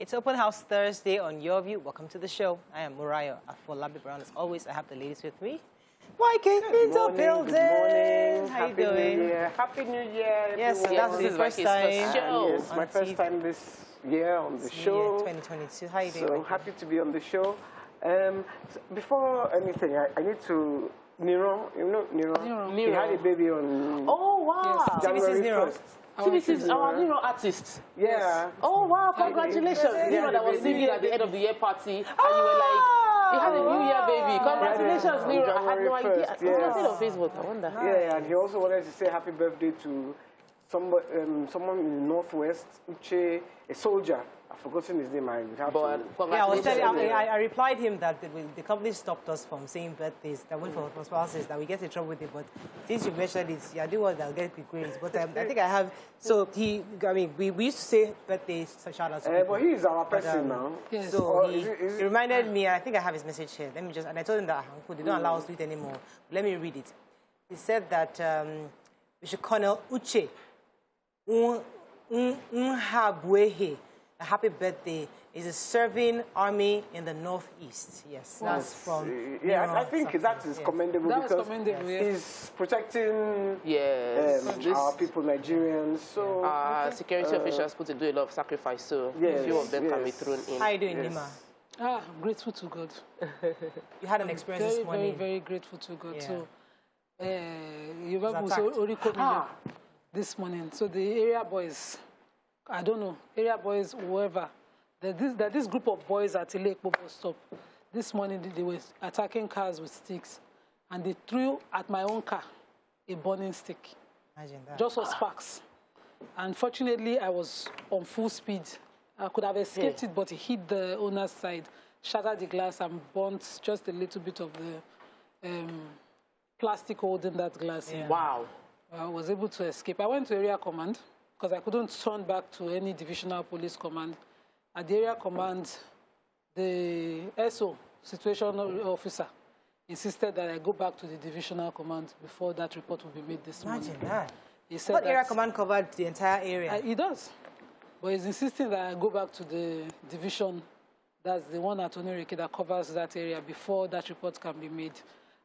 It's Open House Thursday on Your View. Welcome to the show. I am Muriah Afolabi Brown. As always, I have the ladies with me. YK in the building. Good morning. How you doing? New Year. Happy New Year. Yes, so that's the first time. Yes, my first time this year on the show. 2022. How you doing? So happy to be on the show. Before anything, I need to... Nero, you know Nero? He had a baby on... Oh, wow. Yes. January Nero. 1st. TBC is our Nero artist. Yeah. Yes. Oh, wow. Congratulations. Nero that was singing at the end of the year party. And you were like, he had a New Year baby. Congratulations, Nero. I had no idea. It's nothing on Facebook. I wonder. Yeah, and he also wanted to say happy birthday to someone in the Northwest, Uche, a soldier. I've forgotten his name. I was telling, I replied him that the company stopped us from saying birthdays that went for spouses, that we get in trouble with it. But since you mentioned it, yeah, I do want that get grades. But I think I have. So we used to say birthdays, so shout out to people. But he is our person now. Yes. So he reminded me, and I think I have his message here. Let me just, and I told him that they don't allow us to do it anymore. Let me read it. He said that we should Colonel Uche Nhabwehe. A happy birthday is a serving army in the Northeast. Yes, that's from... Yeah, I think that is commendable because he's protecting our people, Nigerians. So security officials put to do a lot of sacrifice, so a few of them can be thrown in. How are you doing, Nima? I'm grateful to God. You had an experience this morning. Very grateful to God. So, you remember this morning. So the area boys... I don't know, area boys, whoever. This group of boys at Lake Bobo stop. This morning they were attacking cars with sticks, and they threw at my own car a burning stick. Imagine that. Just for sparks. Unfortunately, I was on full speed. I could have escaped it, but it hit the owner's side, shattered the glass, and burnt just a little bit of the plastic holding that glass. Yeah. Wow. I was able to escape. I went to area command, because I couldn't turn back to any divisional police command. At the area command, the SO, situation officer, insisted that I go back to the divisional command before that report will be made this morning. Imagine that. He said What area command covered the entire area? He does. But he's insisting that I go back to the division, that's the one at Onirike that covers that area before that report can be made.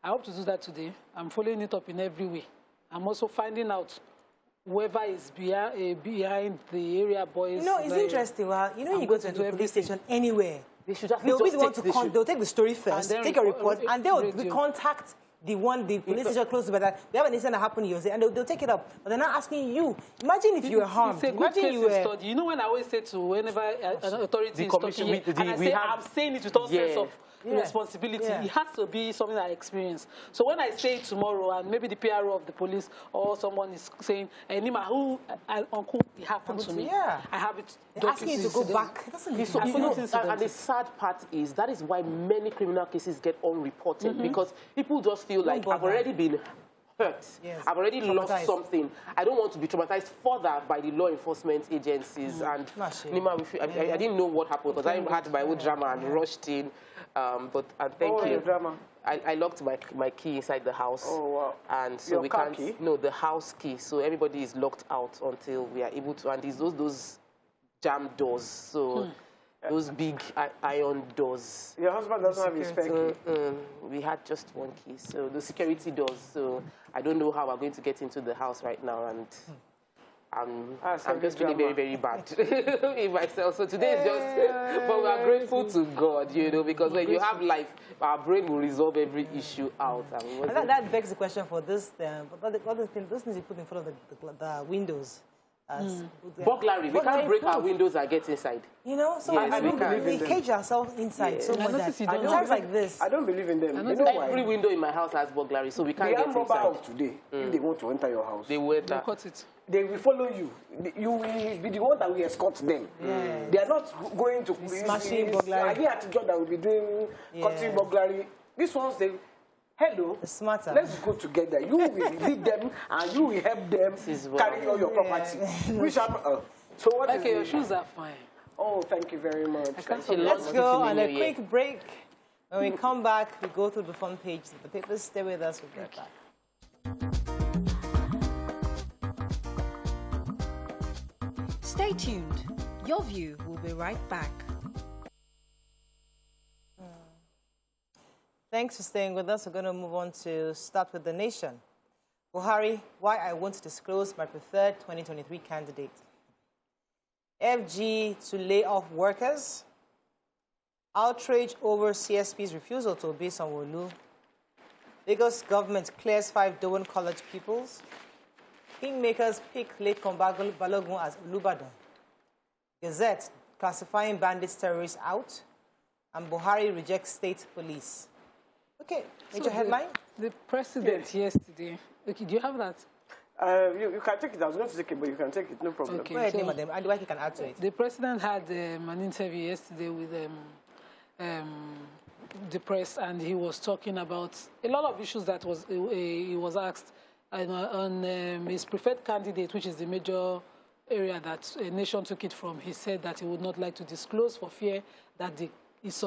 I hope to do that today. I'm following it up in every way. I'm also finding out whoever is behind the area boys. No, it's interesting. Well, you know, you go to a police station anywhere. They should have they'll be the one to they'll take the story first, take a report, and they'll contact the police station close to that. They have an incident that happened in your city, and they'll take it up. But they're not asking you. Imagine if you were harmed. Imagine you were... You know, when I always say to whenever an authority is talking, and I say, I'm saying it with all sense of responsibility. It has to be something I experience. So when I say it tomorrow, and maybe the PRO of the police or someone is saying, Nima, uncle, it happened to me. I have it. They're asking you to go back. And the sad part is that is why many criminal cases get unreported because people just feel like I've already been hurt. I've already lost something. I don't want to be traumatized further by the law enforcement agencies. And Nima, I didn't know what happened because I had my own drama and rushed in. But thank you. Drama? I locked my key inside the house. Oh, wow. And so we can't... Key? No, the house key. So everybody is locked out until we are able to... And it's those jam doors. So those big iron doors. Your husband doesn't have his spare key? We had just one key. So the security doors. So I don't know how we're going to get into the house right now. And... I'm just feeling very, very bad in myself. So today is just, but we are grateful to God, you know, because when you have life, our brain will resolve every issue out. And that begs the question for this, those things you put in front of the windows. Burglary. We can't break our windows and get inside. You know, so we cage ourselves inside so much that times like this. I don't believe in them. You know why? Every window in my house has burglary, so we can't get inside. House today, if they want to enter your house, they will cut it. They will follow you. You will be the one that will escort them. They are not going to smashing burglary. I hear at job that will be doing cutting burglary. These ones, they... Hello, smarter. Let's go together. You will lead them and you will help them carry all your property. So what is your shoes are fine. Oh, thank you very much. Let's go on a quick break. When we come back, we go through the front page of the papers. Stay with us. We'll be right back. Stay tuned. Your View will be right back. Thanks for staying with us. We're going to move on to Start with the Nation. Buhari, why I won't disclose my preferred 2023 candidate. FG to lay off workers. Outrage over CSP's refusal to obey Sanwo-Olu. Lagos government clears 5 Dowen College pupils. Kingmakers pick late Balogun as Olubadan. Gazette classifying bandits terrorists out. And Buhari rejects state police. Okay, major headline? The president yesterday. Okay, do you have that? You can take it. I was going to take it, but you can take it, no problem. Okay, go ahead, name of them. Otherwise, you can add to it. The president had an interview yesterday with the press, and he was talking about a lot of issues that he was asked on his preferred candidate, which is the major area that a nation took it from. He said that he would not like to disclose for fear that his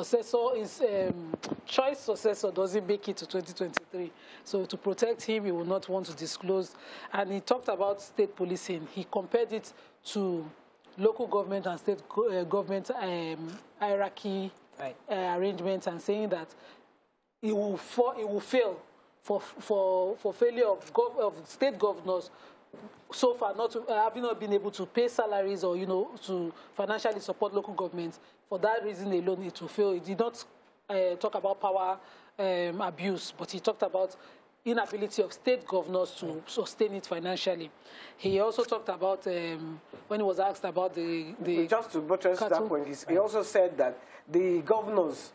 choice successor doesn't make it to 2023. So to protect him, he will not want to disclose. And he talked about state policing. He compared it to local government and state government hierarchy arrangements, and saying that it will fail for failure of state governors so far having not been able to pay salaries or to financially support local governments. For that reason alone, it will fail. He did not talk about power abuse, but he talked about inability of state governors to sustain it financially. He also talked about when he was asked about the just to buttress that point, he also said that the governors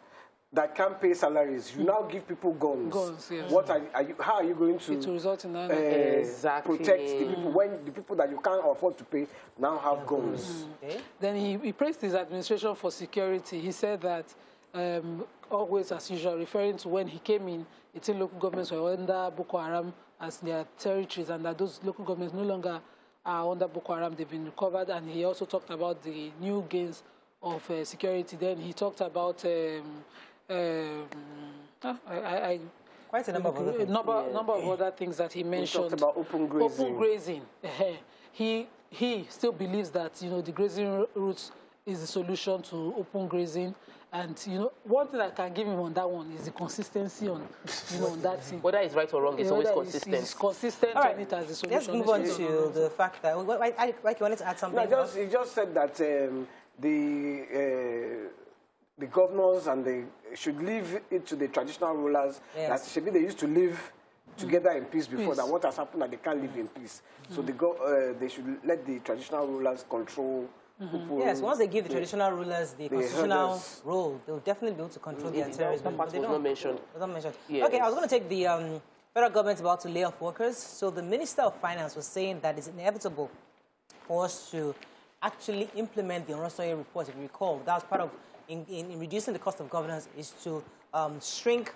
that can't pay salaries, you now give people guns. Guns, yes. How are you going to result in protect the people when the people that you can't afford to pay now have guns? Okay. Then he praised his administration for security. He said that always as usual, referring to when he came in, 18 local governments were under Boko Haram as their territories, and that those local governments no longer are under Boko Haram. They've been recovered. And he also talked about the new gains of security. Then he talked about quite a number of other things. Number of other things that he mentioned. He talked about open grazing. Open grazing. He still believes that the grazing routes is the solution to open grazing. And one thing I can give him on that one is the consistency on on that thing. Whether it's right or wrong, it's always consistent. It's consistent on it as the solution. Let's move on to the fact that like you wanted to add something. No, he just said that the governors and they should leave it to the traditional rulers. Yes. That maybe they used to live together in peace before. That what has happened that they can't live in peace. So they should let the traditional rulers control. Yes, once they give the traditional rulers the constitutional role, they'll definitely be able to control the terrorism. That was not mentioned. Yes. Okay, I was going to take the federal government about to lay off workers. So the Minister of Finance was saying that it's inevitable for us to actually implement the Oromoni report. If you recall, that was part of in reducing the cost of governance is to shrink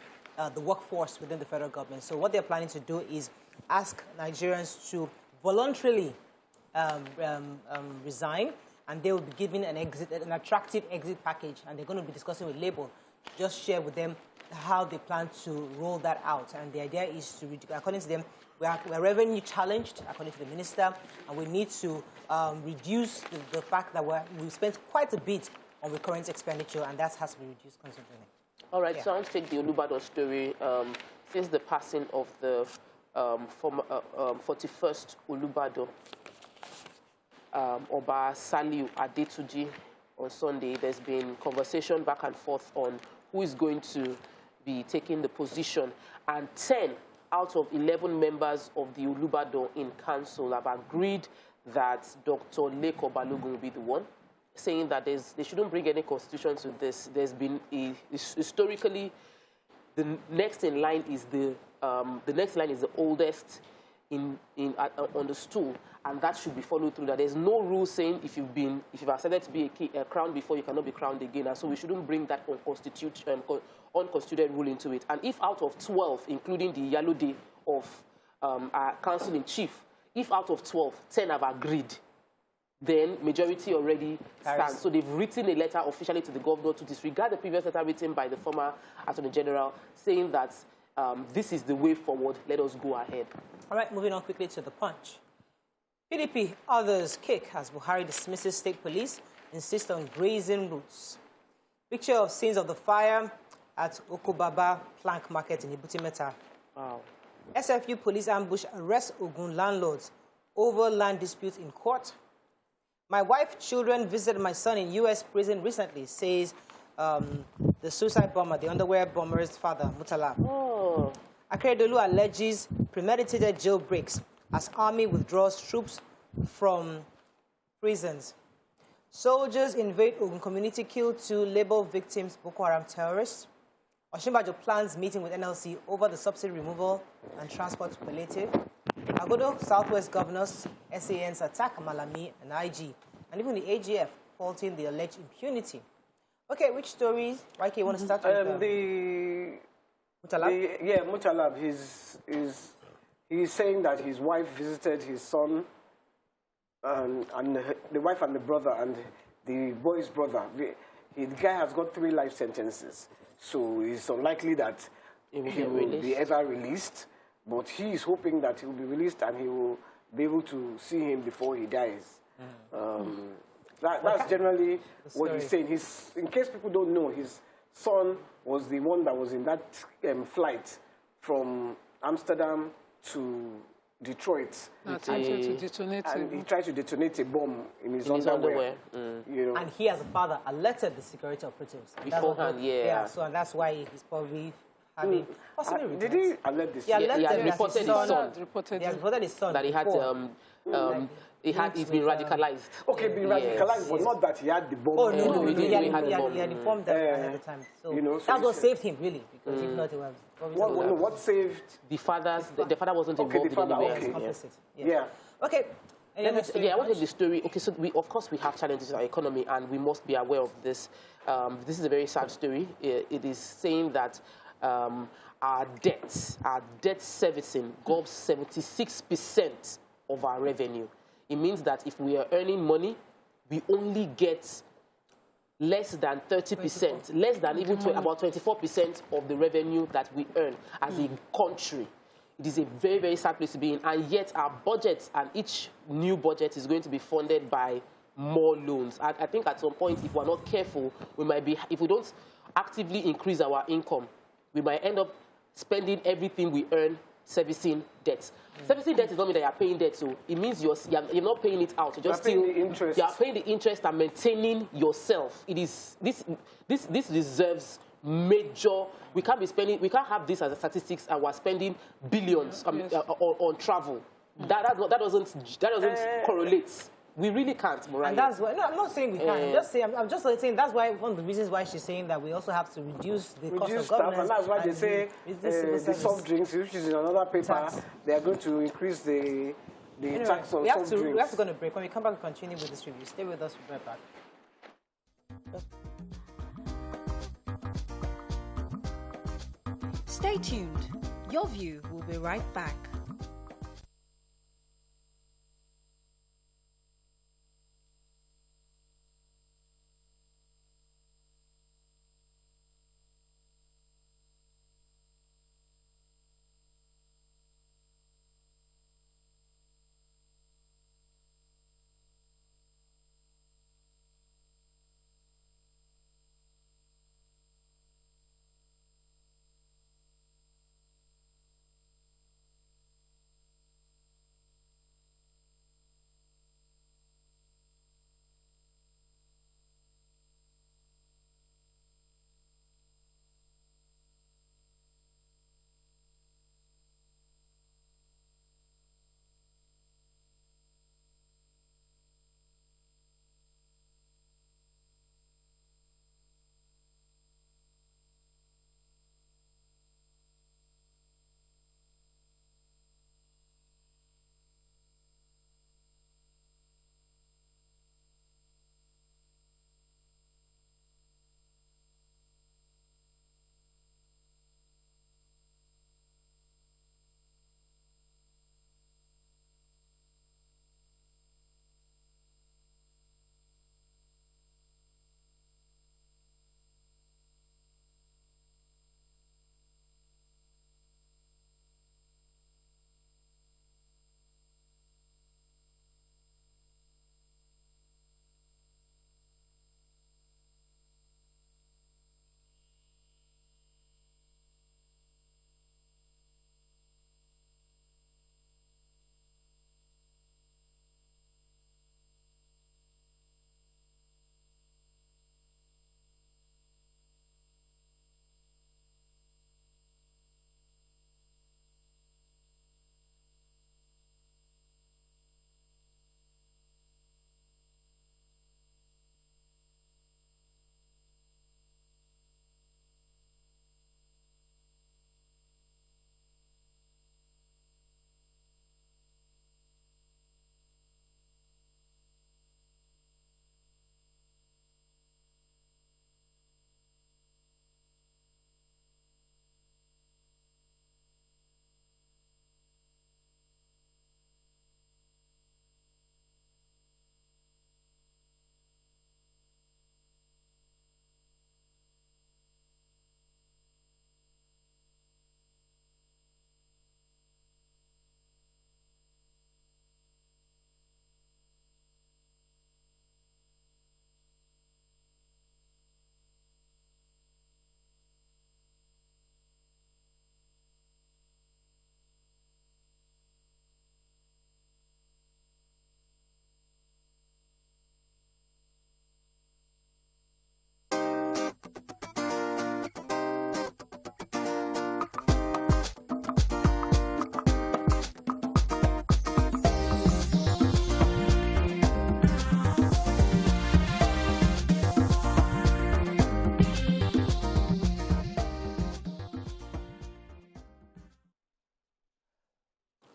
the workforce within the federal government. So what they're planning to do is ask Nigerians to voluntarily resign, and they will be given an attractive exit package, and they're going to be discussing with Labour, just share with them how they plan to roll that out. And the idea is to, according to them, we're revenue challenged, according to the minister, and we need to reduce the fact that we spent quite a bit on recurrent expenditure, and that has to be reduced considerably. All right, so I'll take the Olubadan story. Since the passing of the 41st Olubadan, Oba Saliu Adetuji, on Sunday, there's been conversation back and forth on who is going to be taking the position. And 10 out of 11 members of the Olubadan in council have agreed that Dr. Leko Balogun will be the one, saying that they shouldn't bring any constitution to this. There's been historically, the next in line is the oldest on the stool, and that should be followed through. That there's no rule saying if you've accepted to be a crown before, you cannot be crowned again, and so we shouldn't bring that unconstituted rule into it. And if out of 12, including the yellow day of our council in chief, if out of 12, 10 have agreed, then majority already stands. So they've written a letter officially to the governor to disregard the previous letter written by the former Attorney General, saying that this is the way forward. Let us go ahead. All right, moving on quickly to the Punch. PDP, others kick as Buhari dismisses state police, insist on grazing routes. Picture of scenes of the fire at Okobaba Plank Market in Ibutimeta. Wow. SFU police ambush arrest Ogun landlords over land dispute in court. My wife, children visited my son in U.S. prison recently, says the suicide bomber, the underwear bomber's father, Mutala. Oh. Akeredolu alleges premeditated jailbreaks as army withdraws troops from prisons. Soldiers invade Ogun community, kill 2 label victims, Boko Haram terrorists. Oshimbajo plans meeting with NLC over the subsidy removal and transport palliative. Agodo Southwest governors, SANs attack Malami and IG, and even the AGF faulting the alleged impunity. Okay, which stories? YK, you want to start with? Mutalab? Yeah, Mutalab. He's saying that his wife visited his son, and the wife and the brother and the boy's brother. The guy has got 3 life sentences, so it's unlikely that he will be ever released. But he is hoping that he will be released and he will be able to see him before he dies. That's generally what he's saying. In case people don't know, his son was the one that was in that flight from Amsterdam to Detroit. And he tried to detonate a bomb in his underwear. You know. And he, as a father, alerted the security operatives. Beforehand, yeah. So and that's why he's probably having possibly did he alert this? He alerted reported his son. He has reported his son that he had he's been radicalized. Okay, been radicalized, but not that he had the bomb. Oh no, he had informed them at the time. So, you know, that's what saved him, really, because if not, it was. What saved the father? The father wasn't involved the father, in any way. Yeah. Okay. I want to tell the story. Okay, so of course we have challenges in our economy, and we must be aware of this. This is a very sad story. It is saying that our debt servicing gobs 76% of our revenue. It means that if we are earning money, we only get less than 30%, less than even about 24% of the revenue that we earn as a country. It is a very, very sad place to be in, and yet our budgets and each new budget is going to be funded by more loans. I think at some point, if we're not careful, we might be, if we don't actively increase our income, we might end up spending everything we earn servicing debt. Servicing debt is not mean that you're paying debt, so it means you're not paying it out. You're just still paying the interest. You're paying the interest and maintaining yourself. It is this deserves major. We can't have this as a statistics, and we're spending billions on travel. That doesn't correlate. We really can't, Mariah. And that's why. No, I'm not saying we can't. I'm just saying that's why one of the reasons why she's saying that we also have to reduce the cost of governance. And that's why they say the soft drinks, which is in another paper, they are going to increase the tax on soft drinks. We have to go on a break. When we come back, we continue with this review. Stay with us. We'll be right back. Stay tuned. Your View will be right back.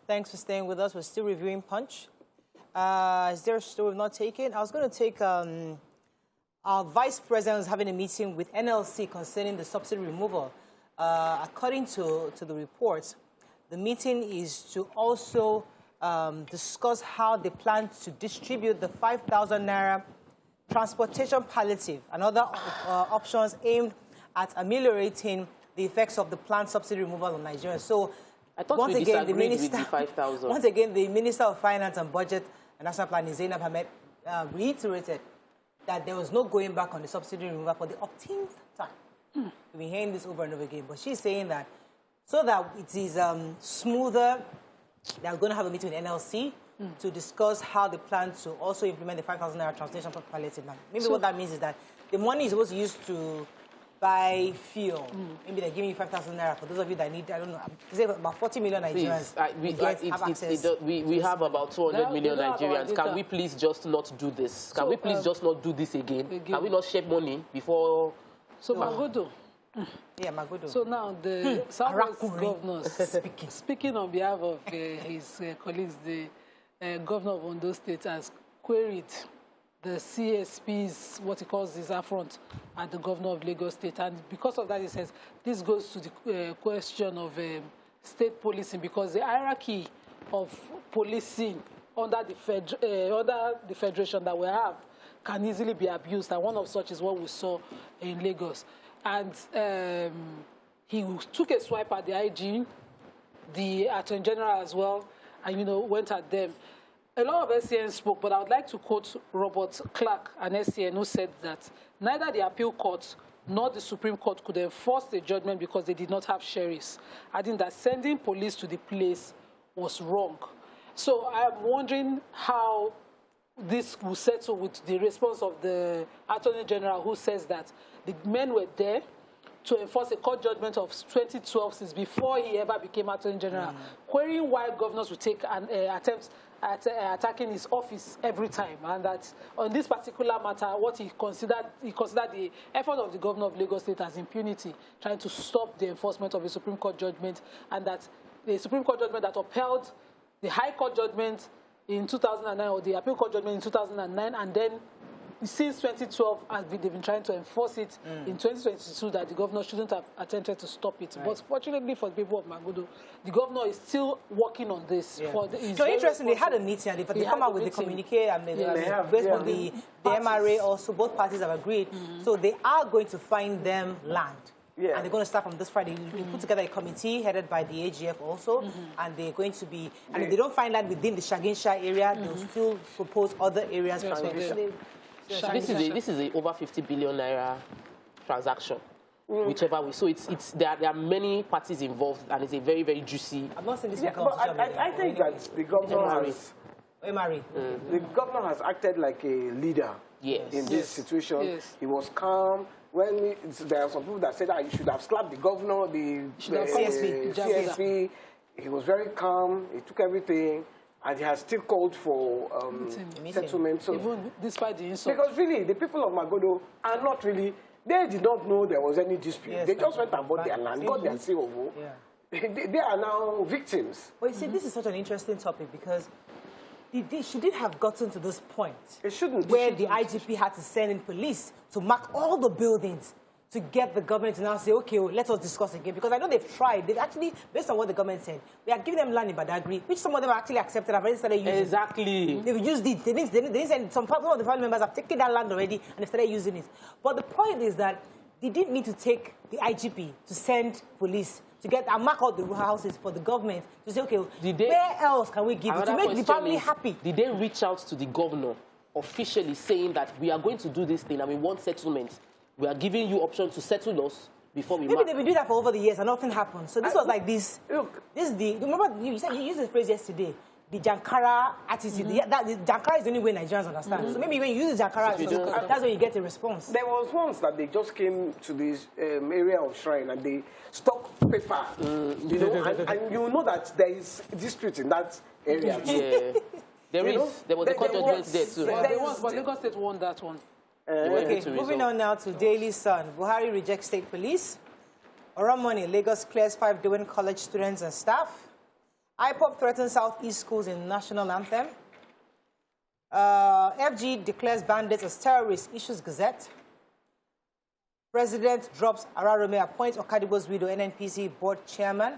Thanks for staying with us. We're still reviewing Punch. Is there a story we've not taken? I was going to take our vice president was having a meeting with NLC concerning the subsidy removal. According to the reports, the meeting is to also discuss how they plan to distribute the 5,000 naira transportation palliative and other options aimed at ameliorating the effects of the planned subsidy removal on Nigerians. So, I thought once we again, disagreed with the 5,000. Once again, the Minister of Finance and Budget and National Planning, Zainab Ahmed, reiterated that there was no going back on the subsidy removal for the 18th time. We've been hearing this over and over again, but she's saying that so that it is smoother, they're going to have a meeting with NLC to discuss how they plan to also implement the 5,000 naira transportation palliative. Now, maybe what that means is that the money is supposed to use to buy fuel. Maybe they're giving you 5,000 naira for those of you that need, I don't know, about 40 million Nigerians. We have about 200 million Nigerians. Can we please just not do this? Can we please just not do this again? Can we not share money before... So, Magodo. Yeah, Magodo. So now the Southwest governor, speaking on behalf of his colleagues, the governor of Ondo State has queried the CSP's, what he calls his affront at the governor of Lagos State. And because of that, he says, this goes to the question of state policing, because the hierarchy of policing under the federation that we have can easily be abused. And one of such is what we saw in Lagos. And he took a swipe at the IG, the Attorney General as well, and, went at them. A lot of SCN spoke, but I would like to quote Robert Clark, an SCN, who said that neither the appeal court nor the Supreme Court could enforce the judgment because they did not have sheriffs, adding that sending police to the place was wrong. So I'm wondering how this will settle with the response of the Attorney General, who says that the men were there to enforce a court judgment of 2012 since before he ever became Attorney General, querying why governors would take an attempt at attacking his office every time, and that on this particular matter, what he considered the effort of the governor of Lagos State as impunity, trying to stop the enforcement of the Supreme Court judgment, and that the Supreme Court judgment that upheld the High Court judgment in 2009 or the Appeal Court judgment in 2009, and then since 2012, they've been trying to enforce it in 2022 that the governor shouldn't have attempted to stop it. Right. But fortunately for the people of Magodo, the governor is still working on this. Yeah. So interesting, they had a meeting and they come out with the communique and the MRA also, both parties have agreed. So they are going to find them land. Yeah. And they're going to start from this Friday. We put together a committee headed by the AGF also, and they're going to be, and if they don't find land within the Shaginsha area, they'll still propose other areas. This is a over 50 billion naira transaction, whichever way. So there are many parties involved, and it's a very, very juicy. I'm not saying this but I think that the governor has acted like a leader in this situation. Yes. He was calm. When there are some people that said that you should have slapped the governor, the CSP. He was very calm. He took everything. And he has still called for settlement. So, even despite the insult. Because really, the people of Magodo are not really, they did not know there was any dispute. Yes, they just went and bought their land, got their COO. Yeah. They are now victims. But you see, this is such an interesting topic because she did have gotten to this point. It shouldn't. Where the IGP had to send in police to mark all the buildings to get the government to now say, okay, well, let us discuss again. Because I know they've tried. They've actually, based on what the government said, we are giving them land in Badagry, which some of them actually accepted and already started using. Exactly. They've used it. They didn't send, some of the family members have taken that land already and they started using it. But the point is that they didn't need to take the IGP to send police to get and mark out the houses for the government to say, okay, where else can we give it to make the family happy? Did they reach out to the governor officially saying that we are going to do this thing and we want settlement? We are giving you options to settle us before we Maybe they've been doing that for over the years and nothing happened. So this was like this. Look, this is the. Remember, you said you used the phrase yesterday. The Jankara attitude. The Jankara is the only way Nigerians understand. So maybe when you use the Jankara attitude, that's when you get a response. There was once that they just came to this area of Shrine and they stock paper, you know, and you know that there is dispute in that area. Yeah. There was a court judgment there too. But Lagos State won that one. Okay, moving on now to Daily Sun. Buhari rejects state police. Oromoni, Lagos clears 5 Dowen College students and staff. IPOP threatens Southeast schools in national anthem. FG declares bandits as terrorists, issues Gazette. President drops Oromi, appoints Okadibo's widow NNPC board chairman.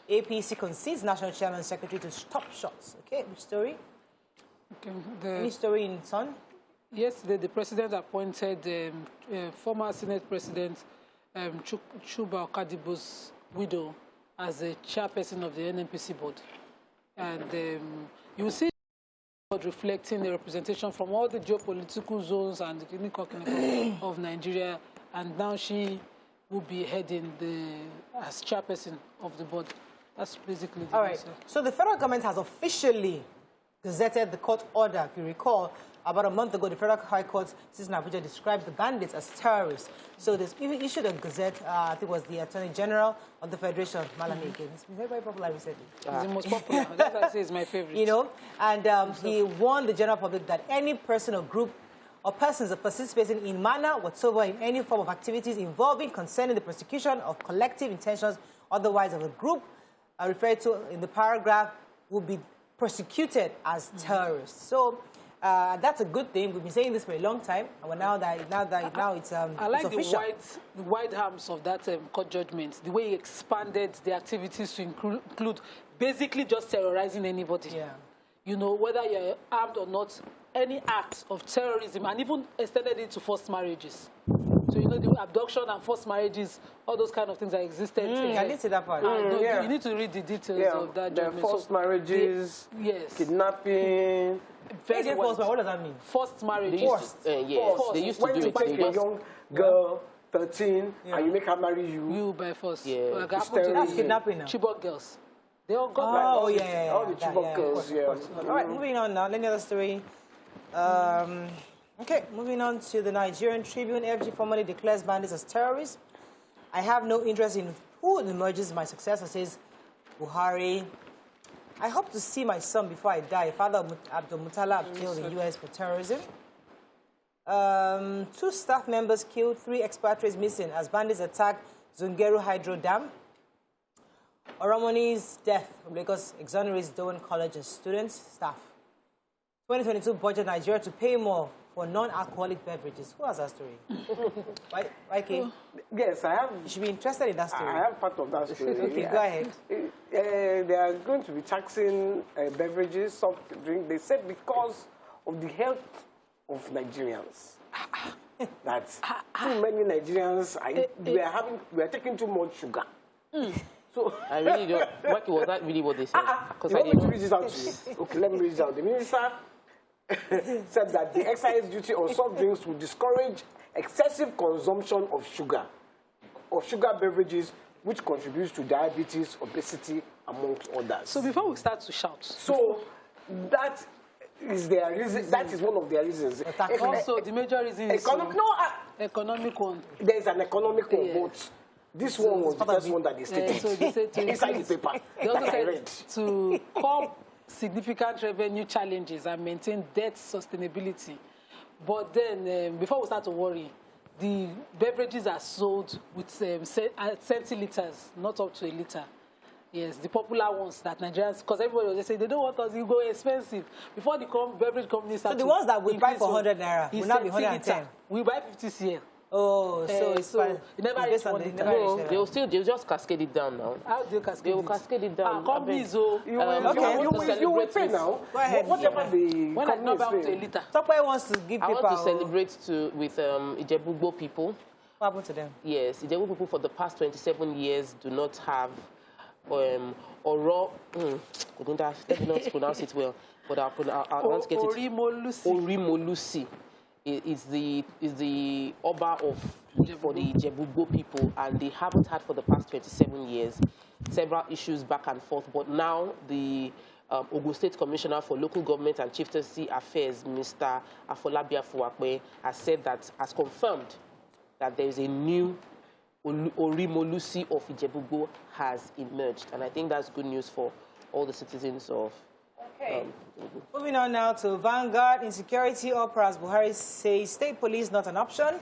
APC concedes national chairman secretary to stop shots. Okay, which story? Okay, Any story in Sun? Yesterday, the president appointed former Senate President Chuba Okadibo's widow as the chairperson of the NNPC board. And you will see reflecting the representation from all the geopolitical zones and the clinical of Nigeria, and now she will be heading as chairperson of the board. That's basically the All right. So the federal government has officially gazetted the court order. If you recall, about a month ago, the Federal High Court in Abuja described the bandits as terrorists. So they issued a gazette, I think it was the Attorney General of the Federation, Malami again. It's been very, very popular recently. It's the most popular. That's why I say it's my favorite. You know, and he warned the general public that any person or group or persons are participating in manner whatsoever in any form of activities involving concerning the prosecution of collective intentions otherwise of a group referred to in the paragraph will be prosecuted as terrorists. So that's a good thing. We've been saying this for a long time, and now it's I like official. the wide arms of that court judgment, the way he expanded the activities to include basically just terrorizing anybody. Yeah. You know, whether you're armed or not, any act of terrorism, and even extended it to forced marriages. So, you know, the abduction and forced marriages, all those kind of things that existed. I didn't see that part. You need to read the details of that judgment. Forced marriages, yes. Kidnapping. Very forced, what does that mean? Forced marriages. Yes, they used to when do you it. take a young girl, 13, and you make her marry you. You by force. Yeah. Like That's the kidnapping now. Chibok girls. They all got all the Chibok girls, yeah. All right, moving on now. Any other story? Okay, moving on to the Nigerian Tribune. FG formally declares bandits as terrorists. I have no interest in who emerges my successor, says Buhari. I hope to see my son before I die. Father Abdul Mutala jailed in the U.S. for terrorism. 2 staff members killed, 3 expatriates missing as bandits attack Zungeru Hydro Dam. Oromoni's death from Lagos exonerates Dowen College students, staff. 2022 budget Nigeria to pay more for non-alcoholic beverages. Who has that story? Why, Kay? Yes, I have. You should be interested in that story. I have part of that story. Okay, go ahead. They are going to be taxing beverages, soft drink. They said because of the health of Nigerians. That too many Nigerians we are taking too much sugar. So I really don't. What was that really what they said? You want me to read this out to you? Okay, let me read it out. The minister said that the excise duty on soft drinks will discourage excessive consumption of sugar beverages, which contributes to diabetes, obesity, amongst others. So before we start to shout. So that is their reason. That is one of their reasons. Also, the major reason is economic one. There is an economic one, but this one was the first one that they stated. So they said to inside the paper they also that I said read. to curb significant revenue challenges and maintain debt sustainability. But then, before we start to worry, the beverages are sold with centiliters, not up to a liter. Yes, the popular ones that Nigerians, because everybody was just saying they don't want us to go expensive. Before the beverage companies start So the ones that we buy for 100 naira will now be 110. We buy 50 CL. Oh, so it's fine. It never reached 1 liter. No, they'll just cascade it down now. How do you cascade They will cascade it down. Companies, You will pay now. Go ahead. Whatever the when I company number is to a paying. liter. Tokwe wants to give I people. want to celebrate with Ijebugbo people. What happened to them? Yes, Ijebu people for the past 27 years do not have let me not pronounce it well, but I'll not get it. Orimolusi is the Oba for the Ijebugbo people, and they haven't had for the past 27 years. Several issues back and forth, but now the Ogun State Commissioner for Local Government and Chieftaincy Affairs, Mr. Afolabi Afuwakwe, has confirmed that there is a new Orimolusi of Ijebugbo has emerged, and I think that's good news for all the citizens of. Okay. Moving on now to Vanguard. Insecurity operas. Buhari says state police not an option.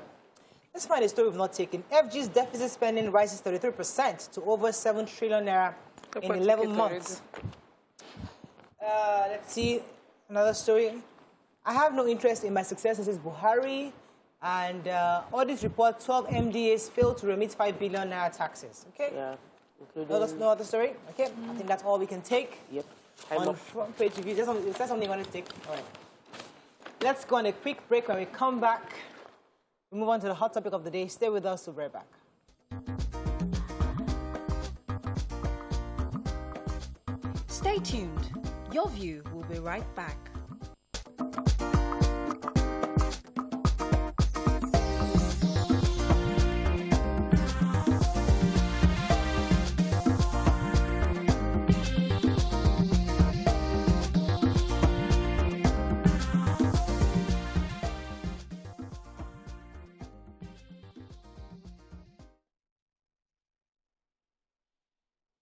Let's find a story we've not taken. FG's deficit spending rises 33% to over 7 trillion naira in 11 months. Let's see another story. I have no interest in my successor, says Buhari. And audit report, 12 MDAs failed to remit 5 billion naira taxes. Okay? Yeah. No other story? Okay? I think that's all we can take. Yep. On front page review. Is there something you want to take? All right. Let's go on a quick break. When we come back, we move on to the hot topic of the day. Stay with us. We'll be right back. Stay tuned. Your View will be right back.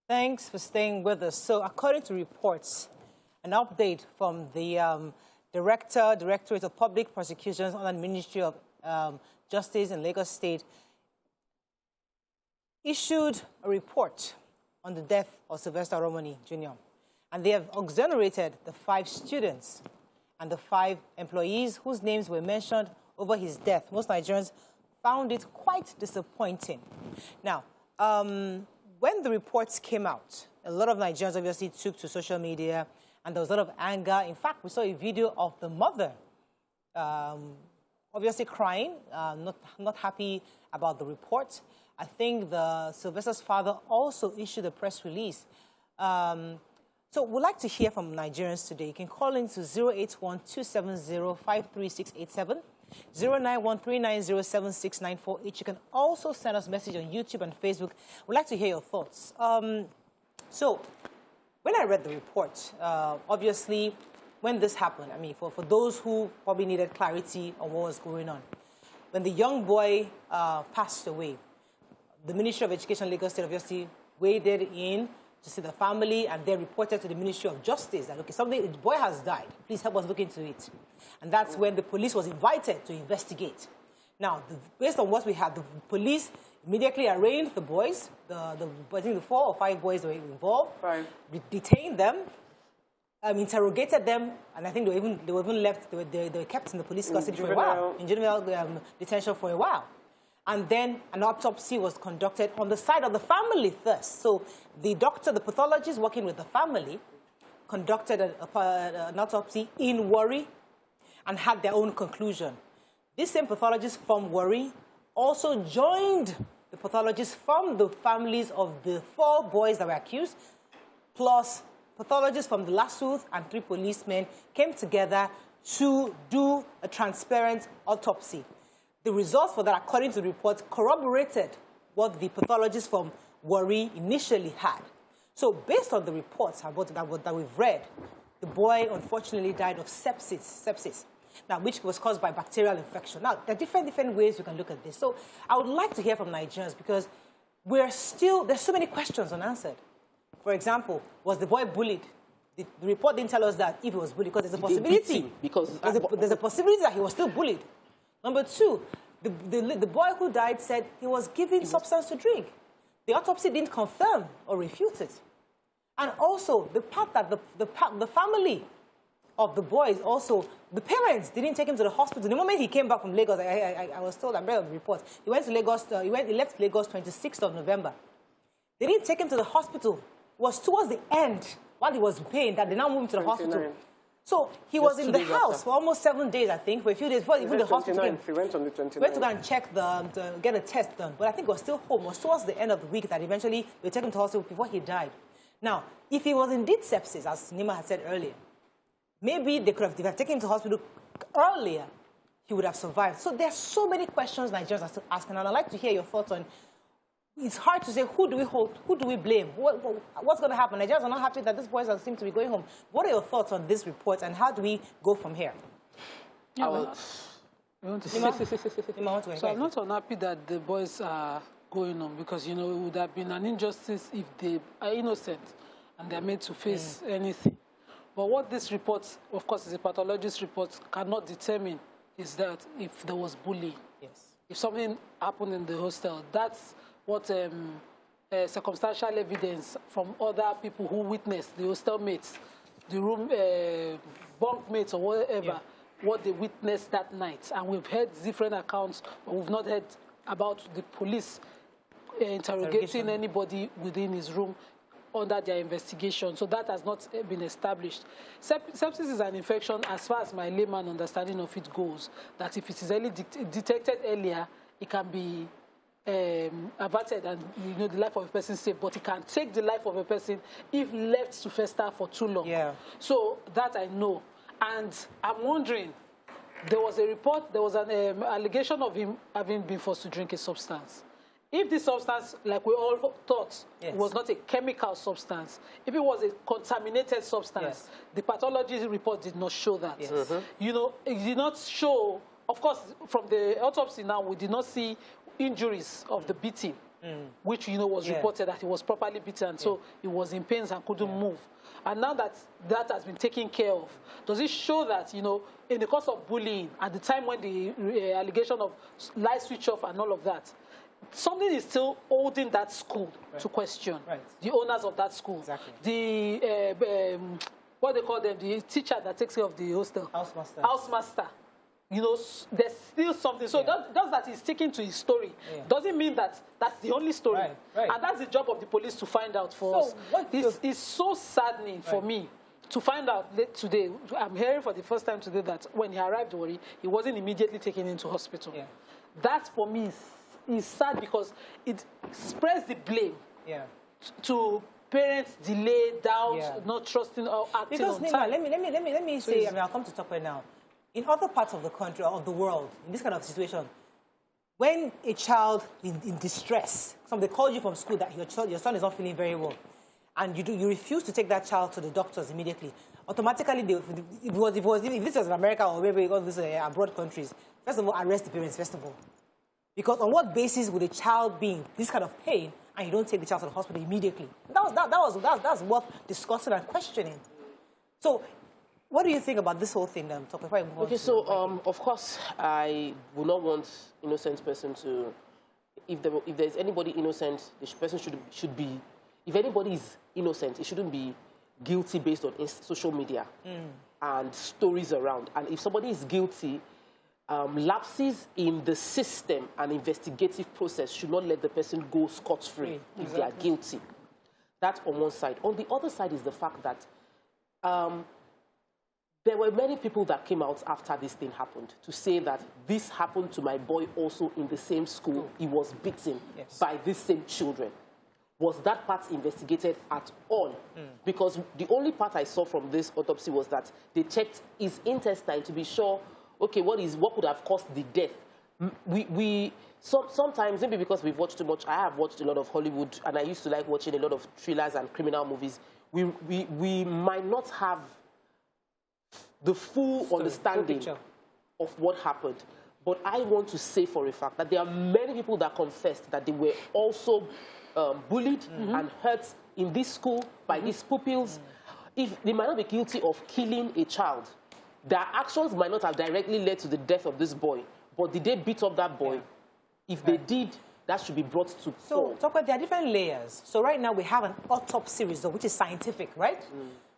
Thanks for staying with us. So, according to reports, an update from the Directorate of Public Prosecutions under the Ministry of Justice in Lagos State issued a report on the death of Sylvester Oromoni Jr. And they have exonerated the 5 students and the 5 employees whose names were mentioned over his death. Most Nigerians found it quite disappointing. Now, when the reports came out, a lot of Nigerians obviously took to social media, and there was a lot of anger. In fact, we saw a video of the mother obviously crying, not happy about the report. I think Sylvester's father also issued a press release. So we'd like to hear from Nigerians today. You can call into 081-270-53687. 09139076948. You can also send us a message on YouTube and Facebook. We'd like to hear your thoughts. So, when I read the report, obviously, when this happened, I mean, for those who probably needed clarity on what was going on, when the young boy passed away, the Ministry of Education Lagos State obviously waded in to see the family, and they reported to the Ministry of Justice that, okay, the boy has died. Please help us look into it. And that's when the police was invited to investigate. Now, based on what we had, the police immediately arraigned the boys, I think the 4 or 5 boys that were involved, detained them, interrogated them, and I think they were even left, they were kept in the police custody for a while, in juvenile detention for a while. And then an autopsy was conducted on the side of the family first. So the doctor, the pathologist working with the family, conducted an autopsy in Warri and had their own conclusion. This same pathologist from Warri also joined the pathologists from the families of the 4 boys that were accused, plus pathologists from the Lasuth and 3 policemen came together to do a transparent autopsy. The results for that, according to the report, corroborated what the pathologists from Warri initially had. So based on the reports that we've read, the boy unfortunately died of sepsis. Now, which was caused by bacterial infection. Now, there are different ways we can look at this. So I would like to hear from Nigerians because there's so many questions unanswered. For example, was the boy bullied? The report didn't tell us that if he was bullied, because there's a possibility. There's a possibility that he was still bullied. Number 2, the boy who died said he was given substance to drink. The autopsy didn't confirm or refute it. And also, the part that the family of the boys also, the parents didn't take him to the hospital. The moment he came back from Lagos, I was told, I read the report, he went to Lagos, he left Lagos 26th of November. They didn't take him to the hospital. It was towards the end, while he was in pain, that they now moved him to the hospital. So he was in the house for almost 7 days, I think, for a few days before even the hospital came. He went on the 29th. He went to go and check get a test done. But I think he was still home. It was towards the end of the week that eventually they took him to hospital before he died. Now, if he was indeed sepsis, as Nima had said earlier, maybe they could have taken him to hospital earlier, he would have survived. So there are so many questions Nigerians are still asking, and I'd like to hear your thoughts on. It's hard to say who do we hold, who do we blame, what's going to happen. Nigerians are not happy that these boys seem to be going home. What are your thoughts on this report, and how do we go from here? So I'm not unhappy that the boys are going on because, it would have been an injustice if they are innocent and they're made to face anything. But what this report, of course, is a pathologist report, cannot determine is that if there was bullying. Yes. If something happened in the hostel, that's what circumstantial evidence from other people who witnessed the hostel mates room bunkmates or whatever, what they witnessed that night. And we've heard different accounts, but we've not heard about the police interrogating anybody within his room under their investigation. So that has not been established. Sepsis is an infection, as far as my layman understanding of it goes, that if it is detected earlier, it can be averted and the life of a person saved, but it can take the life of a person if left to fester for too long. So that I know. And I'm wondering, there was a report, there was an allegation of him having been forced to drink a substance. If this substance, like we all thought, was not a chemical substance, if it was a contaminated substance, the pathology report did not show that. It did not show, of course, from the autopsy now, we did not see injuries of the beating, which, was reported that he was properly beaten, so he was in pains and couldn't move. And now that that has been taken care of, does it show that, in the course of bullying, at the time when the allegation of light switch off and all of that, something is still holding that school to question. The owners of that school. The, what they call them, the teacher that takes care of the hostel. Housemaster. There's still something. So just that he's sticking to his story doesn't mean that that's the only story. And that's the job of the police to find out for us. It's so saddening for me to find out late today. I'm hearing for the first time today that when he arrived, he wasn't immediately taken into hospital. That, for me, is sad because it spreads the blame to parents, delay, doubt, not trusting or acting on time. Let me say, I'll come to Topper now. In other parts of the country or of the world, in this kind of situation, when a child is in distress, they call you from school that your son is not feeling very well, and you refuse to take that child to the doctors immediately, automatically, if this was in America or maybe all these abroad countries, first of all, arrest the parents, first of all. Because on what basis would a child be in this kind of pain and you don't take the child to the hospital immediately? That was worth discussing and questioning. So, what do you think about this whole thing? Okay, so of course, I would not want innocent person to. If there's anybody innocent, the person should be. If anybody is innocent, it shouldn't be guilty based on social media and stories around. And if somebody is guilty, lapses in the system and investigative process should not let the person go scot-free if they are guilty. That's on one side. On the other side is the fact that there were many people that came out after this thing happened to say that this happened to my boy also in the same school. He was beaten by these same children. Was that part investigated at all? Because the only part I saw from this autopsy was that they checked his intestine to be sure, okay, what could have caused the death? Sometimes, maybe because we've watched too much, I have watched a lot of Hollywood, and I used to like watching a lot of thrillers and criminal movies. We might not have the full understanding of what happened. But I want to say for a fact that there are many people that confessed that they were also bullied and hurt in this school by these pupils. If they might not be guilty of killing a child, their actions might not have directly led to the death of this boy. But did they beat up that boy? If they did, that should be brought to So, there are different layers. So right now we have an autopsy result, which is scientific, right?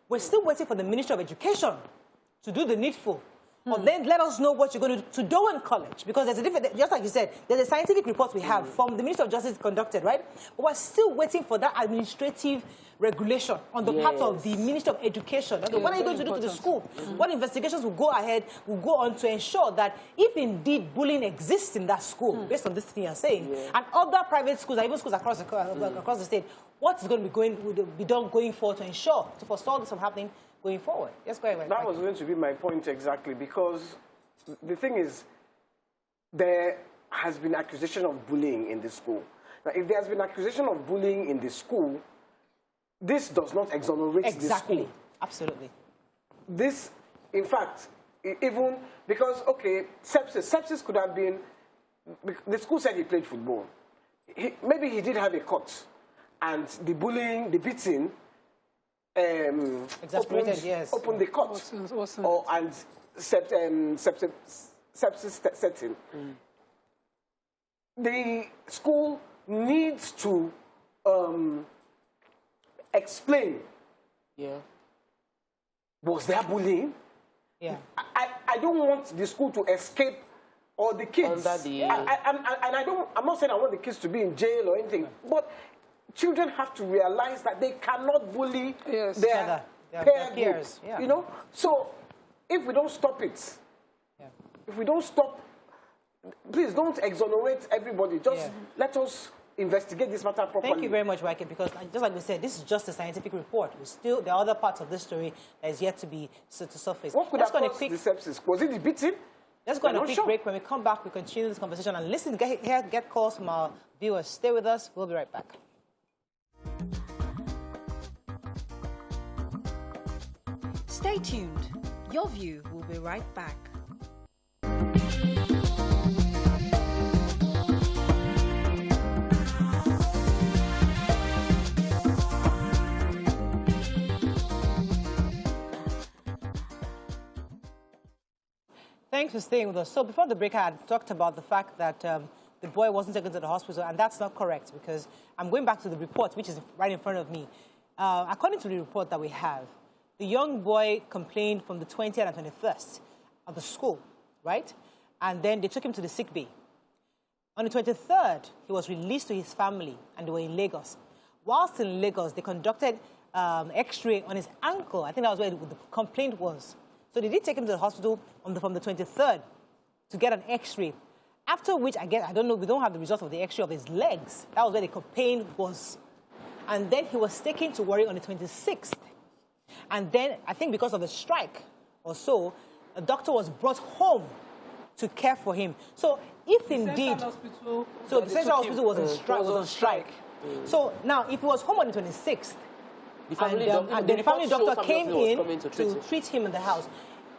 We're still waiting for the Ministry of Education to do the needful. Or then let us know what you're going to do to Dowen College. Because there's a different, just like you said, there's a scientific report we have from the Ministry of Justice conducted, right? But we're still waiting for that administrative regulation on the part of the Ministry of Education. Okay, what are you going to do to the school? What investigations will go ahead, will go on to ensure that if indeed bullying exists in that school, based on this thing you're saying, and other private schools, and even schools across the state, what's going to be done going forward to ensure, to forestall this from happening going forward? Yes, go ahead. That was going to be my point exactly, because the thing is, there has been accusation of bullying in the school. Now, if there has been accusation of bullying in the school, this does not exonerate the school. Absolutely. This, in fact, even because, okay, sepsis could have been, the school said he played football. Maybe he did have a cut, and the bullying, the beating, opened the cut, and sepsis setting. The school needs to explain Was there bullying? Yeah. I don't want the school to escape or the kids. Under the... I'm not saying I want the kids to be in jail or anything, but children have to realize that they cannot bully their peers. Yeah. You know? So if we don't stop it, if we don't stop, please don't exonerate everybody. Just let us investigate this matter properly. Thank you very much, Waike, because just like we said, this is just a scientific report. There are other parts of this story that is yet to be to surface. What could have caused the sepsis? Was it the beating? Let's go on a quick break. When we come back, we continue this conversation and listen, get calls from our viewers. Stay with us. We'll be right back. Stay tuned. Your View will be right back. Thanks for staying with us. So before the break, I had talked about the fact that the boy wasn't taken to the hospital, and that's not correct because I'm going back to the report, which is right in front of me. According to the report that we have, the young boy complained from the 20th and 21st of the school, right? And then they took him to the sick bay. On the 23rd, he was released to his family, and they were in Lagos. Whilst in Lagos, they conducted X-ray on his ankle. I think that was where the complaint was. So they did take him to the hospital from the 23rd to get an X-ray. After which, I don't know, we don't have the results of the X-ray of his legs. That was where the pain was. And then he was taken to Warri on the 26th. And then, I think because of the strike or so, a doctor was brought home to care for him. So if indeed... the Central Hospital was on strike. So now, if he was home on the 26th, the family doctor came in to treat him in the house.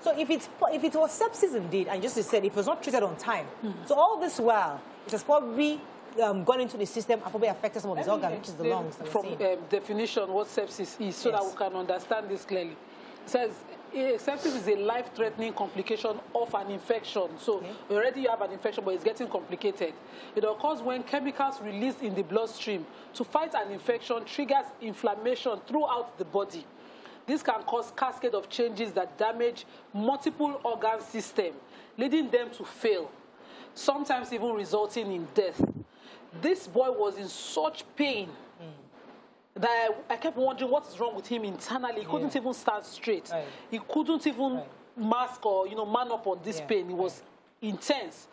So if it was sepsis indeed, and just as I said, if it was not treated on time, so all this while, it has probably gone into the system and probably affected some of his organs, which is the lungs. From definition, what sepsis is, so that we can understand this clearly. It says sepsis is a life-threatening complication of an infection. So already you have an infection, but it's getting complicated. It occurs when chemicals released in the bloodstream to fight an infection triggers inflammation throughout the body. This can cause cascade of changes that damage multiple organ systems, leading them to fail, sometimes even resulting in death. This boy was in such pain that I kept wondering what is wrong with him internally. He couldn't even stand straight. He couldn't even mask or man up on this pain. It was intense.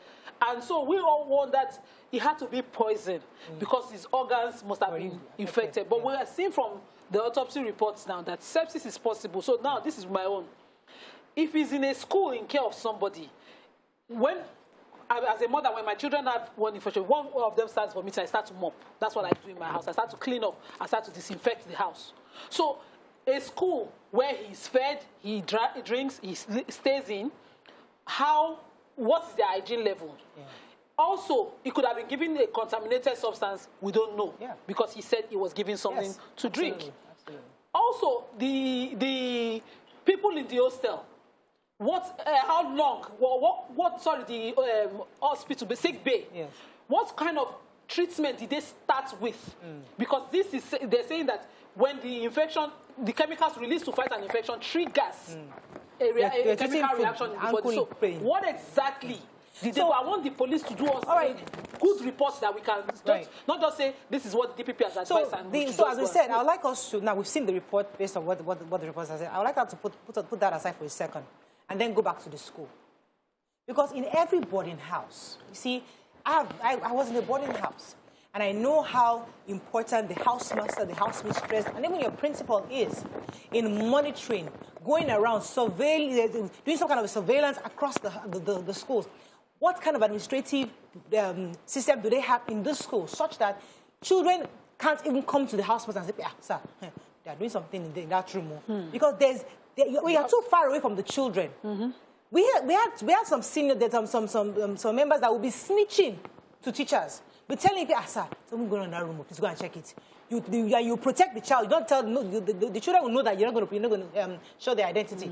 And so we all wondered he had to be poisoned because his organs must have been infected. But we are seeing from the autopsy reports now that sepsis is possible. So now this is my own. If he's in a school in care of somebody, as a mother, when my children have one infection, one of them starts vomiting, I start to mop. That's what I do in my house. I start to clean up. I start to disinfect the house. So a school where he's fed, he drinks, he stays in, what is the hygiene level? Also, he could have been given a contaminated substance. We don't know because he said he was given something to drink. Absolutely. Also, the people in the hostel, how long? The hospital, the sick bay. What kind of treatment did they start with? Because they're saying that when the infection, the chemicals released to fight an infection triggers a chemical reaction in the body. So what exactly? I want the police to do us good reports that we can not just say this is what the DPP has advised. So as we said, I would like us to, now we've seen the report based on what the report has said. I would like us to put that aside for a second and then go back to the school. Because in every boarding house, you see, I was in a boarding house, and I know how important the housemaster, the house mistress, and even your principal is in monitoring, going around, surveilling, doing some kind of surveillance across the schools. What kind of administrative system do they have in this school such that children can't even come to the housemaster and say, sir, they are doing something in that room. Because we are too far away from the children. We had some senior, some members that will be snitching to teachers. We're telling people, sir, someone going in that room, please go and check it. You protect the child. You don't tell the children will know that you're not going to show their identity.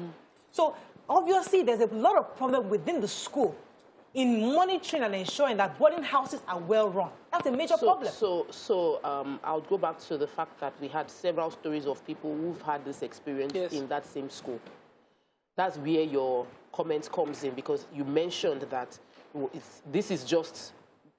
So obviously, there's a lot of problem within the school in monitoring and ensuring that boarding houses are well run. That's a major problem. I'll go back to the fact that we had several stories of people who've had this experience in that same school. that's where your comment comes in, because you mentioned that this is just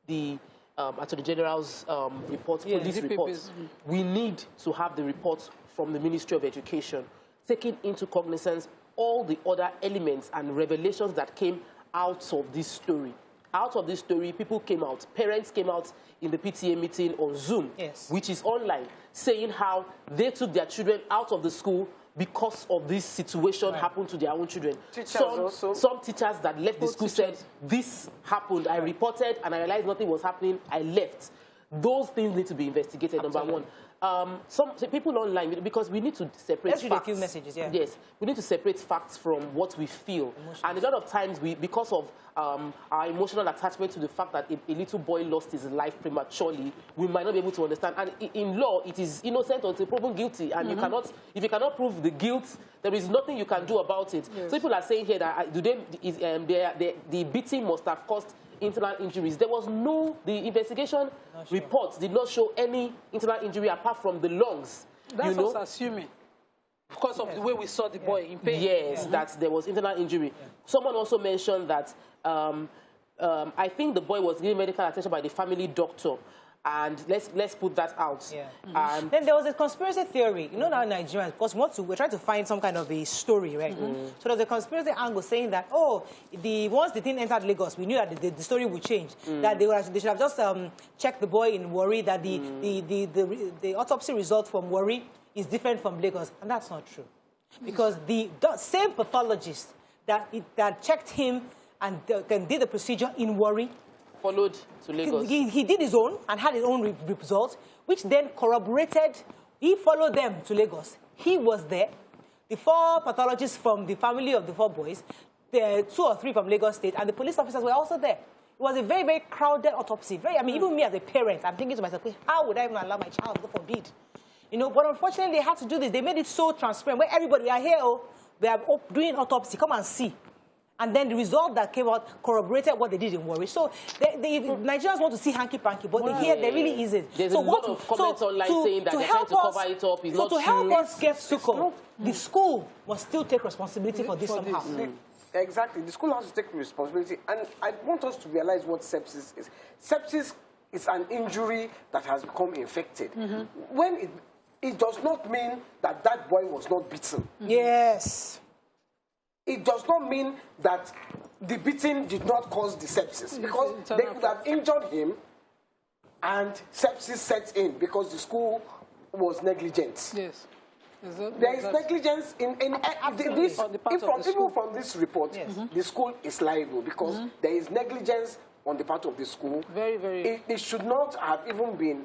the Attorney General's report, police report. We need to have the report from the Ministry of Education, taking into cognizance all the other elements and revelations that came out of this story. Out of this story, people came out, parents came out in the PTA meeting on Zoom, which is online, saying how they took their children out of the school because of this situation happened to their own children. Some teachers that left the school said, this happened, I reported and I realized nothing was happening, I left. Those things need to be investigated, number one. Some people online, because we need to separate facts. Let's read a few messages, Yes, we need to separate facts from what we feel. And a lot of times, because of our emotional attachment to the fact that a little boy lost his life prematurely, we might not be able to understand. And in law, it is innocent until proven guilty. And you cannot, if you cannot prove the guilt, there is nothing you can do about it. So people are saying here that the beating must have caused internal injuries. There was the investigation reports did not show any internal injury apart from the lungs. That's what's assuming. Because of the way we saw the boy in pain. Yes, that there was internal injury. Someone also mentioned that I think the boy was given medical attention by the family doctor. And let's put that out. And then there was a conspiracy theory. You know now Nigerians, because we're trying to find some kind of a story, right? So there's a conspiracy angle saying that, once the thing entered Lagos, we knew that the story would change. That they should have just checked the boy in Warri, that the autopsy result from Warri is different from Lagos. And that's not true. Because the same pathologist that checked him and did the procedure in Warri, followed to Lagos. He did his own and had his own results, which then corroborated. He followed them to Lagos. He was there. The 4 pathologists from the family of the 4 boys, the 2 or 3 from Lagos State, and the police officers were also there. It was a very, very crowded autopsy. Even me as a parent, I'm thinking to myself, how would I even allow my child, God forbid? But unfortunately, they had to do this. They made it so transparent, where everybody, we are here, we are doing autopsy, come and see. And then the result that came out corroborated what they did in Warri. So the Nigerians want to see hanky-panky, but here there really isn't. There's a lot of comments online saying that they're trying to cover it up. It's not true. To help us get Suko, the school must still take responsibility for this somehow. Exactly. The school has to take responsibility. And I want us to realize what sepsis is. Sepsis is an injury that has become infected. When it does not mean that that boy was not beaten. Yes. It does not mean that the beating did not cause the sepsis, because they could have injured him and sepsis set in because the school was negligent. Yes. There is negligence in this. Even from this report, the school is liable because there is negligence on the part of the school. Very, very. It should not have even been,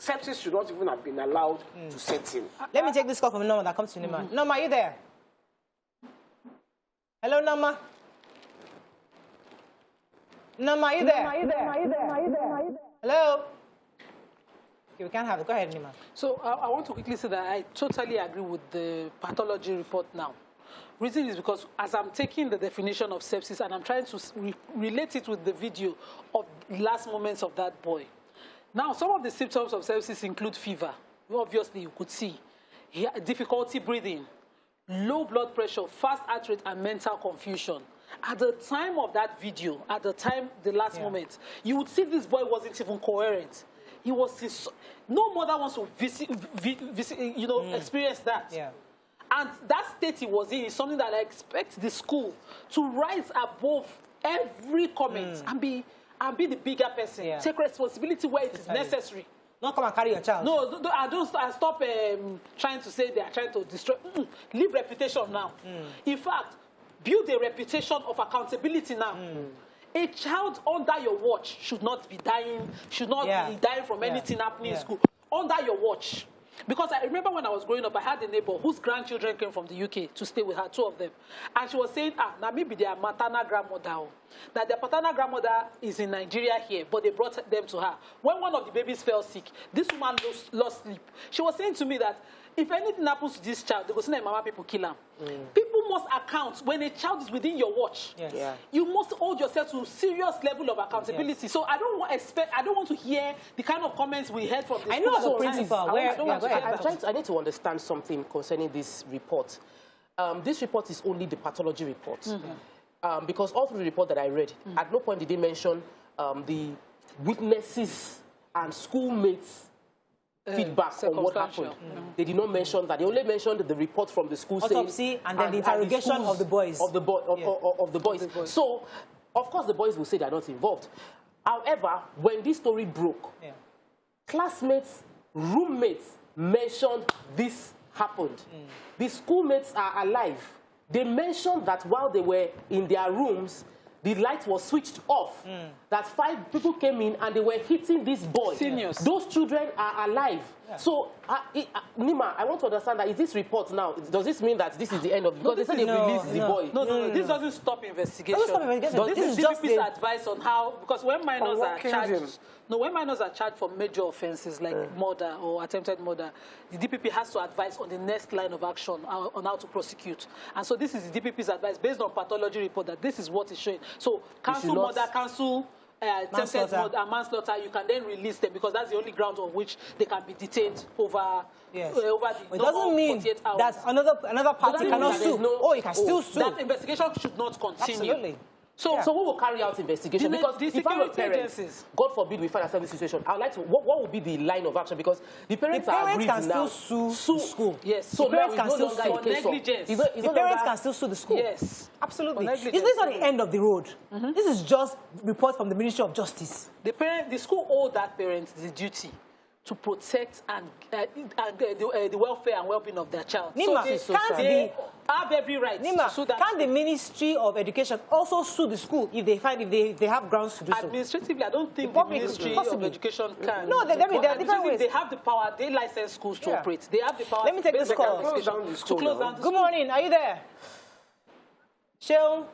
sepsis should not even have been allowed to set in. Let me take this call from Norma that comes to Nima. Norma, are you there? Hello, Norma. Norma, are you there? Hello? Okay, we can't have it. Go ahead, Nima. So I want to quickly say that I totally agree with the pathology report now. Reason is because as I'm taking the definition of sepsis and I'm trying to relate it with the video of last moments of that boy. Now, some of the symptoms of sepsis include fever. Obviously, you could see. Difficulty breathing, low blood pressure, fast heart rate, and mental confusion. At the time of that video, at the time, the last moment, you would see this boy wasn't even coherent. He was, no mother wants to experience that. Yeah. And that state he was in is something that I expect the school to rise above every comment and be the bigger person. Yeah. Take responsibility where it is necessary. Not come and carry your child. No, I stop trying to say they are trying to destroy. Leave reputation now. In fact, build a reputation of accountability now. A child under your watch should not be dying, be dying from anything happening in school. Under your watch. Because I remember when I was growing up, I had a neighbor whose grandchildren came from the UK to stay with her, 2 of them. And she was saying, now maybe their maternal grandmother, that their paternal grandmother is in Nigeria here, but they brought them to her. When one of the babies fell sick, this woman lost sleep. She was saying to me that if anything happens to this child, they go see their mama people kill him. People must account when a child is within your watch. You must hold yourself to a serious level of accountability. So I don't want to hear the kind of comments we heard from the I know as a principal. I need to understand something concerning this report. this report is only the pathology report. Because all through the report that I read, at no point did they mention the witnesses and schoolmates' feedback on what happened. They did not mention that. They only mentioned the report from the school autopsy and then the interrogation of the boys. Of the boys. So, of course, the boys will say they're not involved. However, when this story broke, classmates, roommates mentioned this happened. The schoolmates are alive. They mentioned that while they were in their rooms, the light was switched off. That 5 people came in and they were hitting this boy. Seniors. Those children are alive. So, Nima, I want to understand that, is this report now, does this mean that this is the end of it? Because they said they released the boy. No. This doesn't stop investigation. This is just DPP's advice on how, because when minors are charged, when minors are charged for major offenses like murder or attempted murder, the DPP has to advise on the next line of action on how to prosecute. And so this is the DPP's advice based on pathology report that this is what is showing. So cancel murder, cancel attempted murder and manslaughter, you can then release them because that's the only ground on which they can be detained over over the it doesn't mean that another party cannot sue. You can still sue. That investigation should not continue. Absolutely. So who will carry out investigation? Because the if I'm a parent, agencies. God forbid we find ourselves in this situation, I would like to, what would be the line of action? Because the parents can still sue the school. Yes. So the parents can still sue for negligence. The parents can still sue the school. Yes. Absolutely. This is not the end of the road. This is just report from the Ministry of Justice. The school owed that parent the duty to protect the welfare and well-being of their child. Nima, they have every right to sue that. Can the Ministry of Education also sue the school if they have grounds to do so? Administratively, I don't think the Ministry of Education can. No, there are different ways. They have the power. They license schools to operate. They have the power. Let me take this call. Close down the school. Good morning. Are you there? Sheil?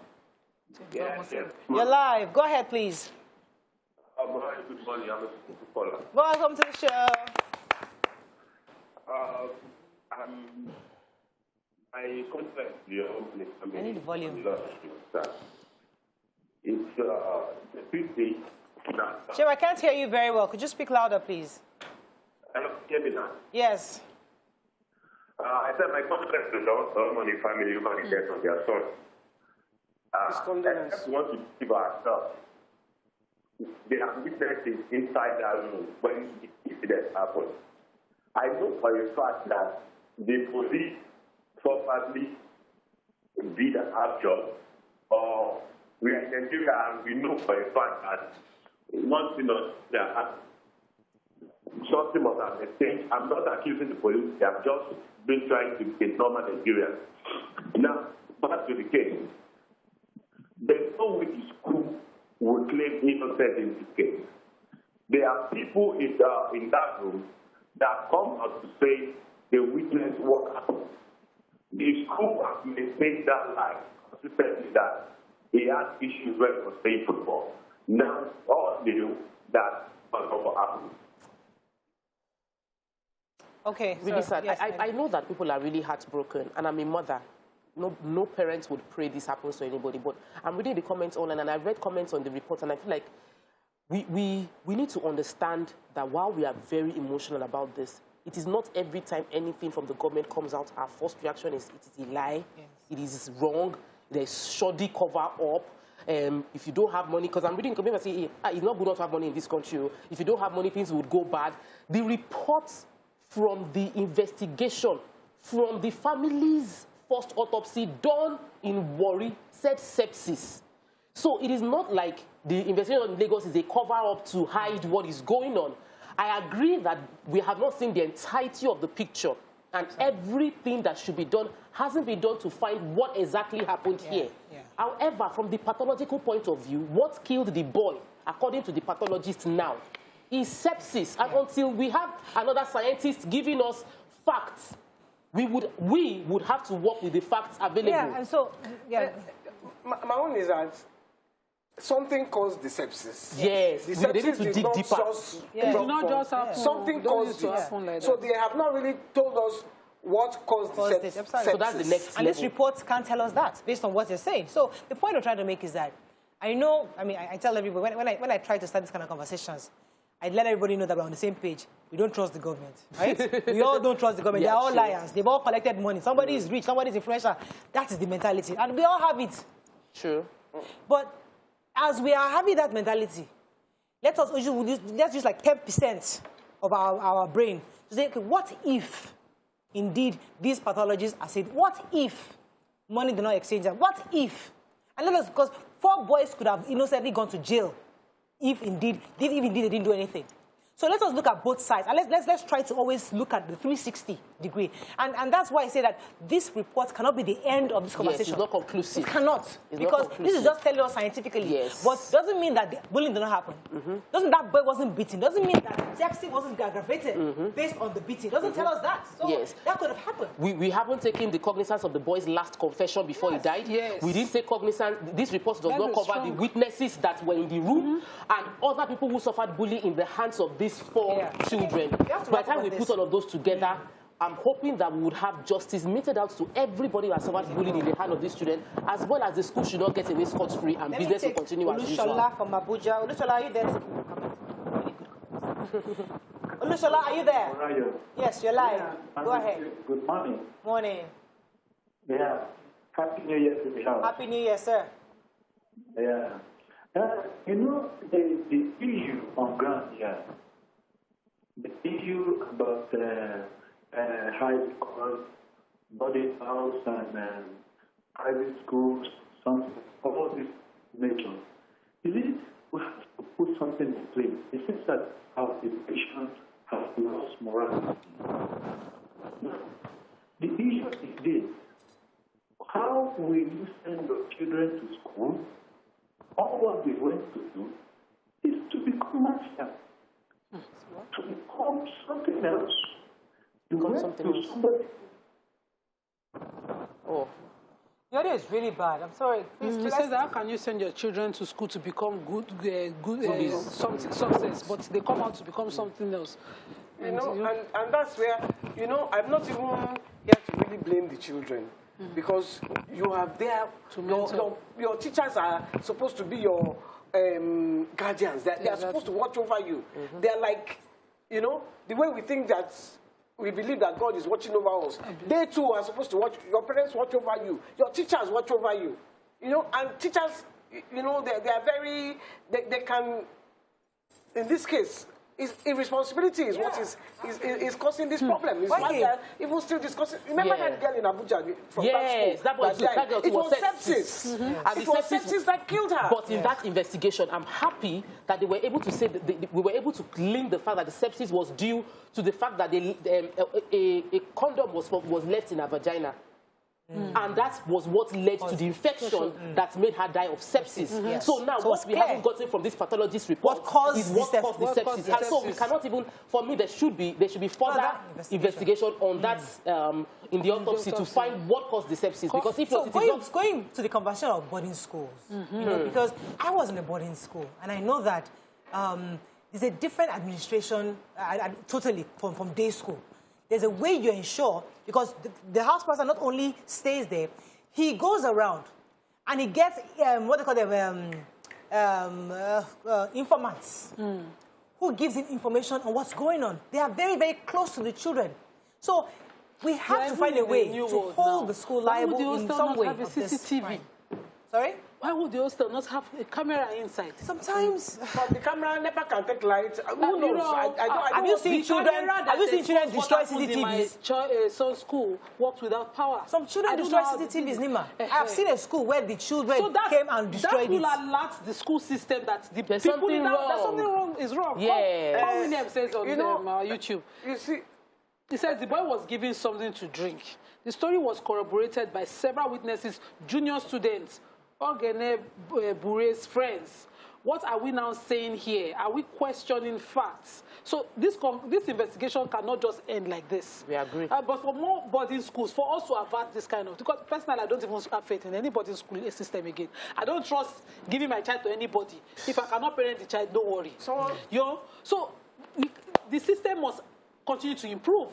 Yes. You're live. Go ahead, please. Good morning. I'm a caller. Welcome to the show. I contact your own. I need the volume. It's the pity that. Sheil, I can't hear you very well. Could you speak louder, please? Hello, hear me now? Yes. I said my contact to the Oromoni family over the death of their son. I just want to give ourselves. They have witnesses inside that room when the incident happened. I know for a fact that the police probably did a hard job, or we are in Nigeria and we know for a fact that one thing or something must have been changed. I'm not accusing the police, they have just been trying to be a normal Nigerian. Now, back to the case. There's no way the school will claim innocent in this case. There are people in that room that come out to say they witnessed what happened. The school has maintained that lie consistently that he had issues when he was playing football. Now, all they do, that was what happened. Okay, really sad. Yes, I know that people are really heartbroken, and I'm a mother. No parents would pray this happens to anybody, but I'm reading the comments online, and I've read comments on the report, and I feel like we need to understand that while we are very emotional about this, it is not every time anything from the government comes out, our first reaction is it is a lie, it is wrong, there's shoddy cover up. If you don't have money, because I'm reading comments saying it's not good not to have money in this country. If you don't have money, things would go bad. The reports from the investigation, from the family's first autopsy done in Warri said sepsis. So it is not like the investigation in Lagos is a cover-up to hide what is going on. I agree that we have not seen the entirety of the picture, and everything that should be done hasn't been done to find what exactly happened here. However, from the pathological point of view, what killed the boy, according to the pathologist now, is sepsis. And until we have another scientist giving us facts, we would have to work with the facts available. Yeah, and so, my own is that something caused the sepsis. Yes, the sepsis did not deeper. Just happen. Something caused it. Like so they have not really told us what caused the sepsis. So that's the next level. And this report can't tell us that, based on what they're saying. So the point I'm trying to make is that I know, I mean, I tell everybody, when I try to start this kind of conversations, I let everybody know that we're on the same page. We don't trust the government, right? We all don't trust the government. They're all liars. They've all collected money. Somebody is rich, somebody is influential. That is the mentality. And we all have it. True. But as we are having that mentality, let's use like 10% of our brain to say, okay, what if indeed these pathologies are said? What if money did not exchange them? What if? And let us, because 4 boys could have innocently gone to jail if indeed they didn't do anything. So let us look at both sides, and let's try to always look at the 360 degree. And that's why I say that this report cannot be the end of this conversation. Yes, it's not conclusive. It cannot, because this is just telling us scientifically. Yes. But doesn't mean that the bullying did not happen. Doesn't that boy wasn't beaten? Doesn't mean that sepsis wasn't aggravated based on the beating. Doesn't tell us that. So that could have happened. We haven't taken the cognizance of the boy's last confession before he died. Yes. We didn't take cognizance. This report does not cover the witnesses that were in the room and other people who suffered bullying in the hands of these 4 children. By the time we put all of those together, I'm hoping that we would have justice meted out to everybody who has suffered bullying in the hand of these children, as well as the school should not get away scot-free and business will continue as usual. Olushola from Abuja. Olushola, are you there? Olushola, are you there? Where are you? Yes, you're live. Go ahead. Good morning. Morning. Yeah. Happy New Year to the house. Happy New Year, sir. Yeah. You know, the issue on ground here, the issue about high school, body house, and private schools, something of all this nature. Is it we have to put something in place? It seems that our education has lost morality. The issue is this: how will you send your children to school? All what they went to do is to become master, to become something else. Become something else. Somebody. Oh. The audio is really bad. I'm sorry. Please, He says, how can you send your children to school to become something success, but they come out to become something else? And that's where, I'm not even here to really blame the children. Because you are there, your teachers are supposed to be your guardians. They are supposed to watch over you. They're like, the way we think that we believe that God is watching over us. They too are supposed to watch. Your parents watch over you. Your teachers watch over you. And teachers, they are very, they can, in this case, irresponsibility is what is causing this problem. It's why they are even still discussing. Remember that girl in Abuja from that school? It was sepsis. It was sepsis that killed her. But in that investigation, I'm happy that they were able to say that we were able to link the fact that the sepsis was due to the fact that a condom was left in her vagina. And that was what led to the infection that made her die of sepsis. So now what we haven't gotten from this pathologist report is what caused the sepsis. And so we cannot even, for me, there should be further investigation on that in the autopsy to find what caused the sepsis. Because if not, going to the conversion of boarding schools, because I was in a boarding school, and I know that there's a different administration totally from day school. There's a way you ensure, because the house pastor not only stays there, he goes around and he gets, what they call them, informants, who gives him information on what's going on. They are very, very close to the children. So we have to find a way to hold the school liable in some way. CCTV? Sorry? Why would the hostel not have a camera inside? Sometimes. But the camera never can take light. Who knows? Have you seen children destroy CCTVs? My son's school worked without power. Some children destroy CCTVs, Nima. I've seen a school where the children came and destroyed it. That will alert the school system that the people something wrong is wrong. Yeah. Paul Williams says on YouTube. You see, he says the boy was given something to drink. The story was corroborated by several witnesses, junior students, Ogene Bure's friends. What are we now saying here? Are we questioning facts? So this investigation cannot just end like this. We agree. But for more boarding schools, for us to avert this kind of, because personally, I don't even have faith in any boarding school system again. I don't trust giving my child to anybody. If I cannot parent the child, don't worry. So the system must continue to improve.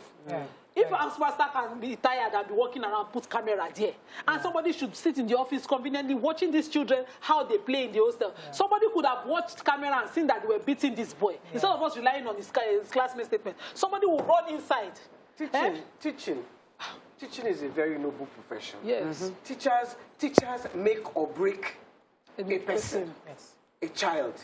If a superstar can be tired and be walking around, put camera there, and somebody should sit in the office conveniently watching these children, how they play in the hostel. Somebody could have watched camera and seen that they were beating this boy. Instead of us relying on his classmate statement, somebody will run inside. Teaching is a very noble profession. Yes. Teachers make or break a person, a child.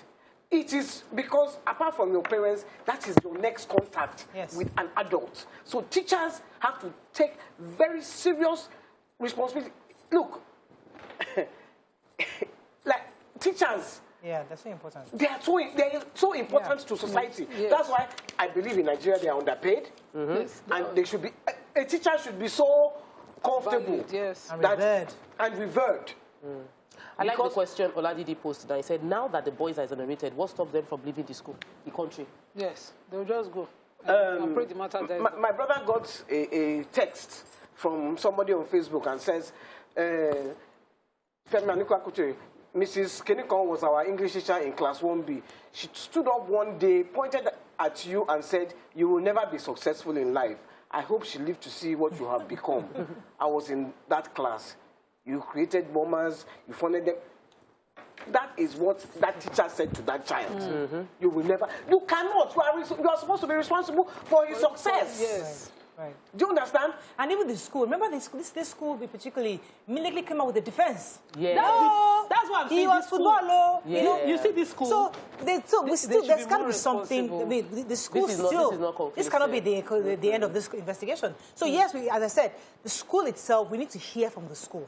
It is because, apart from your parents, that is your next contact with an adult. So teachers have to take very serious responsibility. Look, like teachers, they're so important. They're so important to society. Yes. That's why I believe in Nigeria they are underpaid, and they should be. A teacher should be so comfortable, and revered. I like the question Oladidi posted. I said, now that the boys are exonerated, what stops them from leaving the school, the country? Yes, they'll just go. I'll pray the matter there. My brother got a text from somebody on Facebook and says, Mrs. Kenikon was our English teacher in class 1B. She stood up one day, pointed at you and said, you will never be successful in life. I hope she lived to see what you have become. I was in that class. You created bombers, you funded them. That is what that teacher said to that child. You will never, you cannot, you are supposed to be responsible for his success. Yes. Right. Do you understand? And even the school, remember this school particularly immediately came out with the defense. Yeah. That's what I'm saying. He was football. Yeah. You know, you see this school. So there's got to be something. I mean, the school this cannot be the end of this investigation. So yes, as I said, the school itself, we need to hear from the school.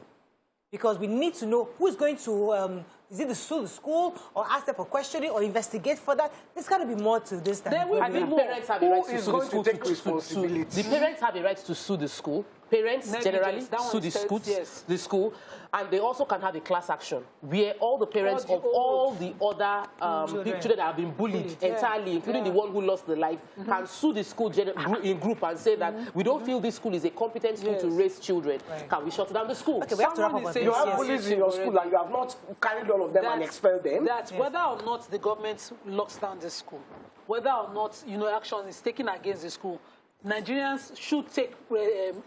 Because we need to know who's going to, is it the school, or ask them for questioning, or investigate further. There's got to be more to this than I think parents have a right to sue the school. The parents have a right to sue the school. Parents generally sue the school, and they also can have a class action where all the parents of all the other children that have been bullied entirely, including the one who lost their life, can sue the school in group and say that we don't feel this school is a competent school to raise children. Can we shut down the school? Okay, we have to wrap up on this. You have bullies in your school and you have not carried all of them and expelled them. That whether or not the government locks down the school, whether or not action is taken against the school, Nigerians should take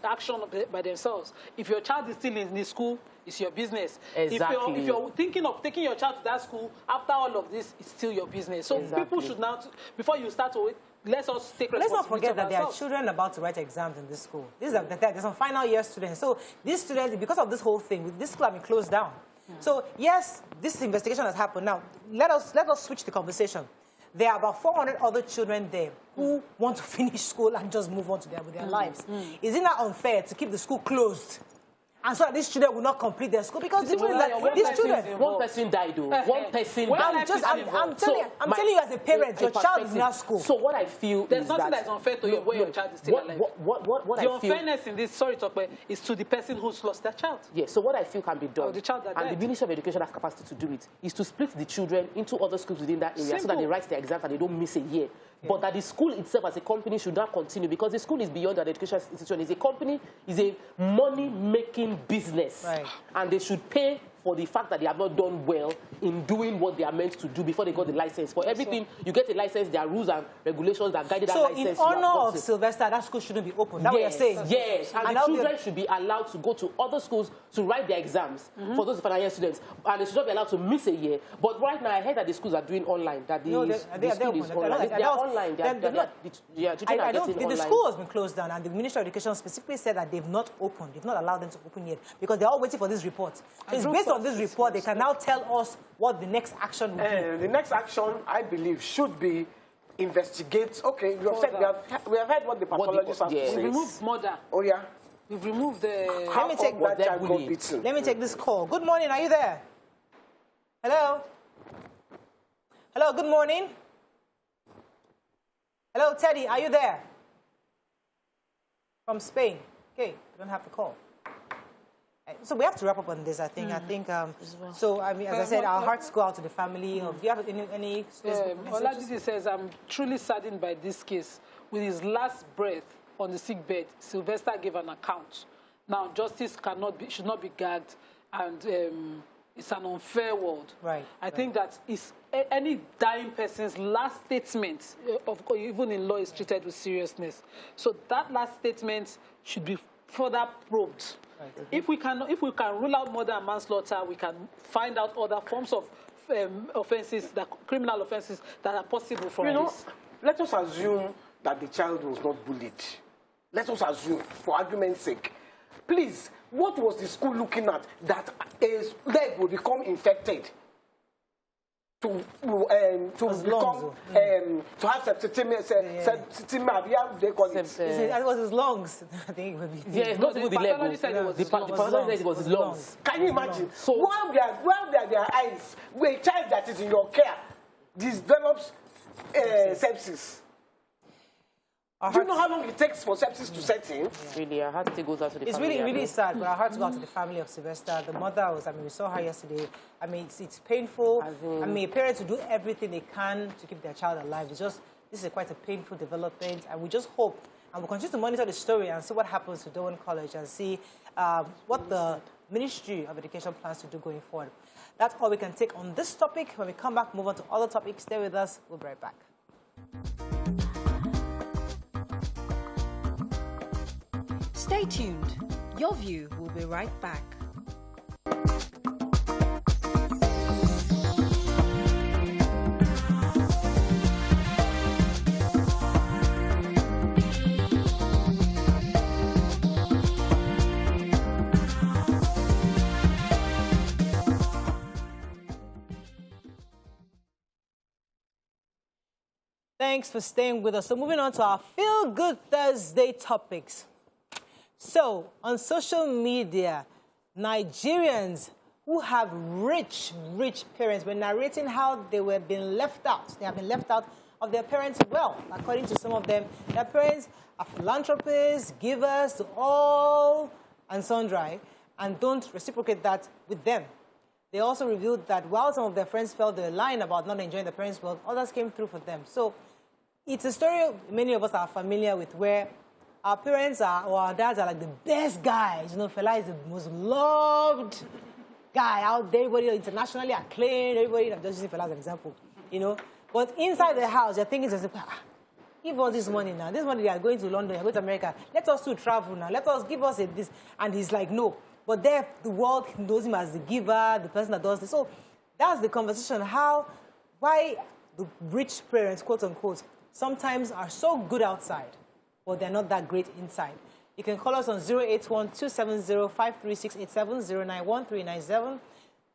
action by themselves. If your child is still in the school, it's your business. Exactly. If you're thinking of taking your child to that school, after all of this, it's still your business. So people should now, before you start to let us take responsibility. Let's not forget that there are children about to write exams in this school. There's some final year students. So these students, because of this whole thing, this school has been closed down. So yes, this investigation has happened. Now let us switch the conversation. There are about 400 other children there who want to finish school and just move on to with their lives. Isn't that unfair to keep the school closed? And so that these children will not complete their school because these children. One person died, though. One person died. I'm telling you as a parent, your child is not school. So what I feel there's nothing that's unfair to you where your child is still alive. The unfairness in this, sorry, Tokwe, is to the person who's lost their child. Yes. So what I feel can be done, the child that and the Ministry of Education has capacity to do it, is to split the children into other schools within that area so that they write their exams and they don't miss a year. But that the school itself as a company should not continue because the school is beyond an education institution. It's a company, it's a money-making business. Right. And they should pay for the fact that they have not done well in doing what they are meant to do before they got the license. For everything, you get a license, there are rules and regulations that guide that license. So in honor of Sylvester, that school shouldn't be open. That's what you're saying? Yes, and the children should be allowed to go to other schools to write their exams for those final year students. And they should not be allowed to miss a year. But right now, I heard that the schools are doing online, that the school is online. They are online. The school has been closed down, and the Ministry of Education specifically said that they've not opened, they've not allowed them to open yet, because they're all waiting for this report. So it's based on this report, they can now tell us what the next action will be. The next action, I believe, should be investigate. Okay, you have said we have heard what the pathologists have to say. We've removed murder. Oh yeah. We've removed the. Let me take this call. Good morning. Are you there? Hello. Hello. Good morning. Hello, Teddy. Are you there? From Spain. Okay, you don't have to call. So we have to wrap up on this, I think. So, I mean, as I said, our hearts go out to the family. Do you have any Oladidi says, I'm truly saddened by this case. With his last breath on the sick bed, Sylvester gave an account. Now, justice should not be gagged, and it's an unfair world. Right. I think that is any dying person's last statement, of course, even in law, is treated with seriousness. So that last statement should be further probed. Right. If we can rule out murder and manslaughter, we can find out other forms of offenses, criminal offenses that are possible for us. Let us assume that the child was not bullied. Let us assume, for argument's sake. Please, what was the school looking at that a leg will become infected? To have septicemia, they call it. It was his lungs. I think it would be. Yeah, it's not even the leg. The pathologist said it was his lungs. Can you imagine? So while they are their eyes, a child that is in your care develops sepsis. Do you know how long it takes for sepsis to set in? Yeah. Really, our heart still goes out to the family. It's really sad, but our hearts go out to the family of Sylvester. The mother was, we saw her yesterday. It's painful. Parents will do everything they can to keep their child alive. This is quite a painful development, and we just hope, and we'll continue to monitor the story and see what happens to Dowen College and see what the Ministry of Education plans to do going forward. That's all we can take on this topic. When we come back, move on to other topics. Stay with us. We'll be right back. Stay tuned. Your View will be right back. Thanks for staying with us. So moving on to our Feel Good Thursday topics. So, on social media, Nigerians who have rich parents were narrating how they were being left out. They have been left out of their parents' wealth. According to some of them, their parents are philanthropists, givers to all and sundry, and don't reciprocate that with them. They also revealed that while some of their friends felt they were lying about not enjoying their parents' wealth, others came through for them. So, it's a story many of us are familiar with, where our parents or our dads are like the best guys. Fela is the most loved guy out there. Everybody internationally acclaimed. Everybody, I'm just using Fela as an example, But inside the house, you're thinking, give us this money now. This money, they are going to London, they are going to America. Let us to travel now. Give us this. And he's like, no. But there, the world knows him as the giver, the person that does this. So that's the conversation, why the rich parents, quote unquote, sometimes are so good outside, but they're not that great inside. You can call us on 081-270-53687,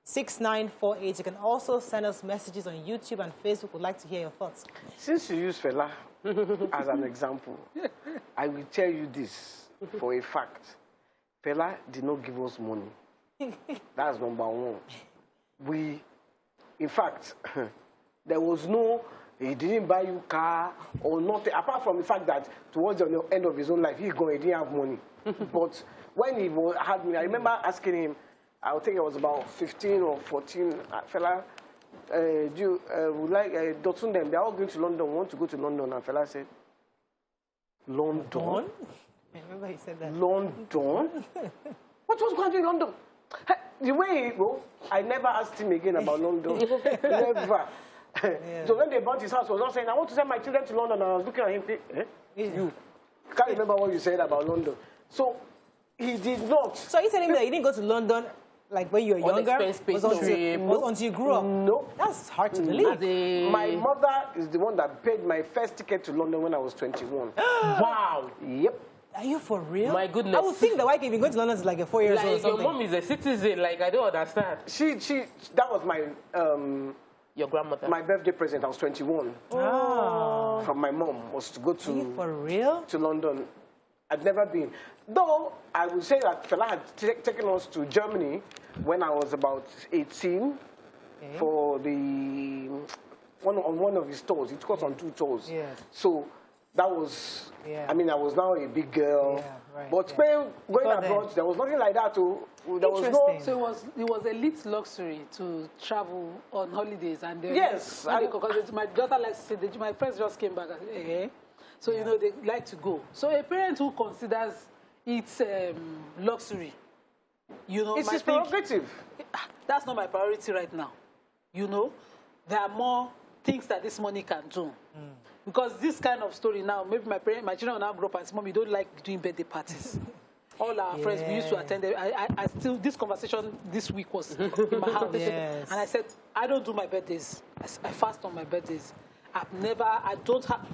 091-397-6948. You can also send us messages on YouTube and Facebook. We'd like to hear your thoughts. Since you use Fela as an example, I will tell you this for a fact. Fela did not give us money. That's number one. In fact, there was no... He didn't buy you a car or nothing, apart from the fact that towards the end of his own life, he didn't have money. But when he had me, I remember asking him, I think it was about 15 or 14, Fela, do you would like, Dotun, they're all going to London, want to go to London. And Fela said, London? I remember he said that. London? What was going to do in London? The way he go, I never asked him again about London. Never. Yeah. So when they bought his house, he was not saying, I want to send my children to London. And I was looking at him, You can't remember what you said about London. So he did not. So are you telling me that you didn't go to London like when you were younger? Until you grew up? No. That's hard to believe. My mother is the one that paid my first ticket to London when I was 21. Wow. Yep. Are you for real? My goodness. I would think the wife, if you go to London, is like a 4 years old or something. Your mom is a citizen. Like, I don't understand. That was my... Your grandmother. My birthday present, I was 21. Oh. From my mom was to go to... Are you for real? To London. I'd never been. Though, I would say that Fela had taken us to Germany when I was about 18 for one of his tours. He took us on 2 tours. Yeah. So that was... I mean, I was now a big girl. Yeah, right, but Spain, going abroad, there was nothing like that. There was no... So it was elite luxury to travel on holidays. And yes. Because my daughter likes to say, my friends just came back. So, they like to go. So a parent who considers it luxury, it's his prerogative. that's not my priority right now. You know, there are more things that this money can do. Because this kind of story now, maybe my children will now grow up and say, Mom, you don't like doing birthday parties. All our friends, we used to attend. I still, this conversation this week was in my house. And I said, I don't do my birthdays. I fast on my birthdays. I don't have,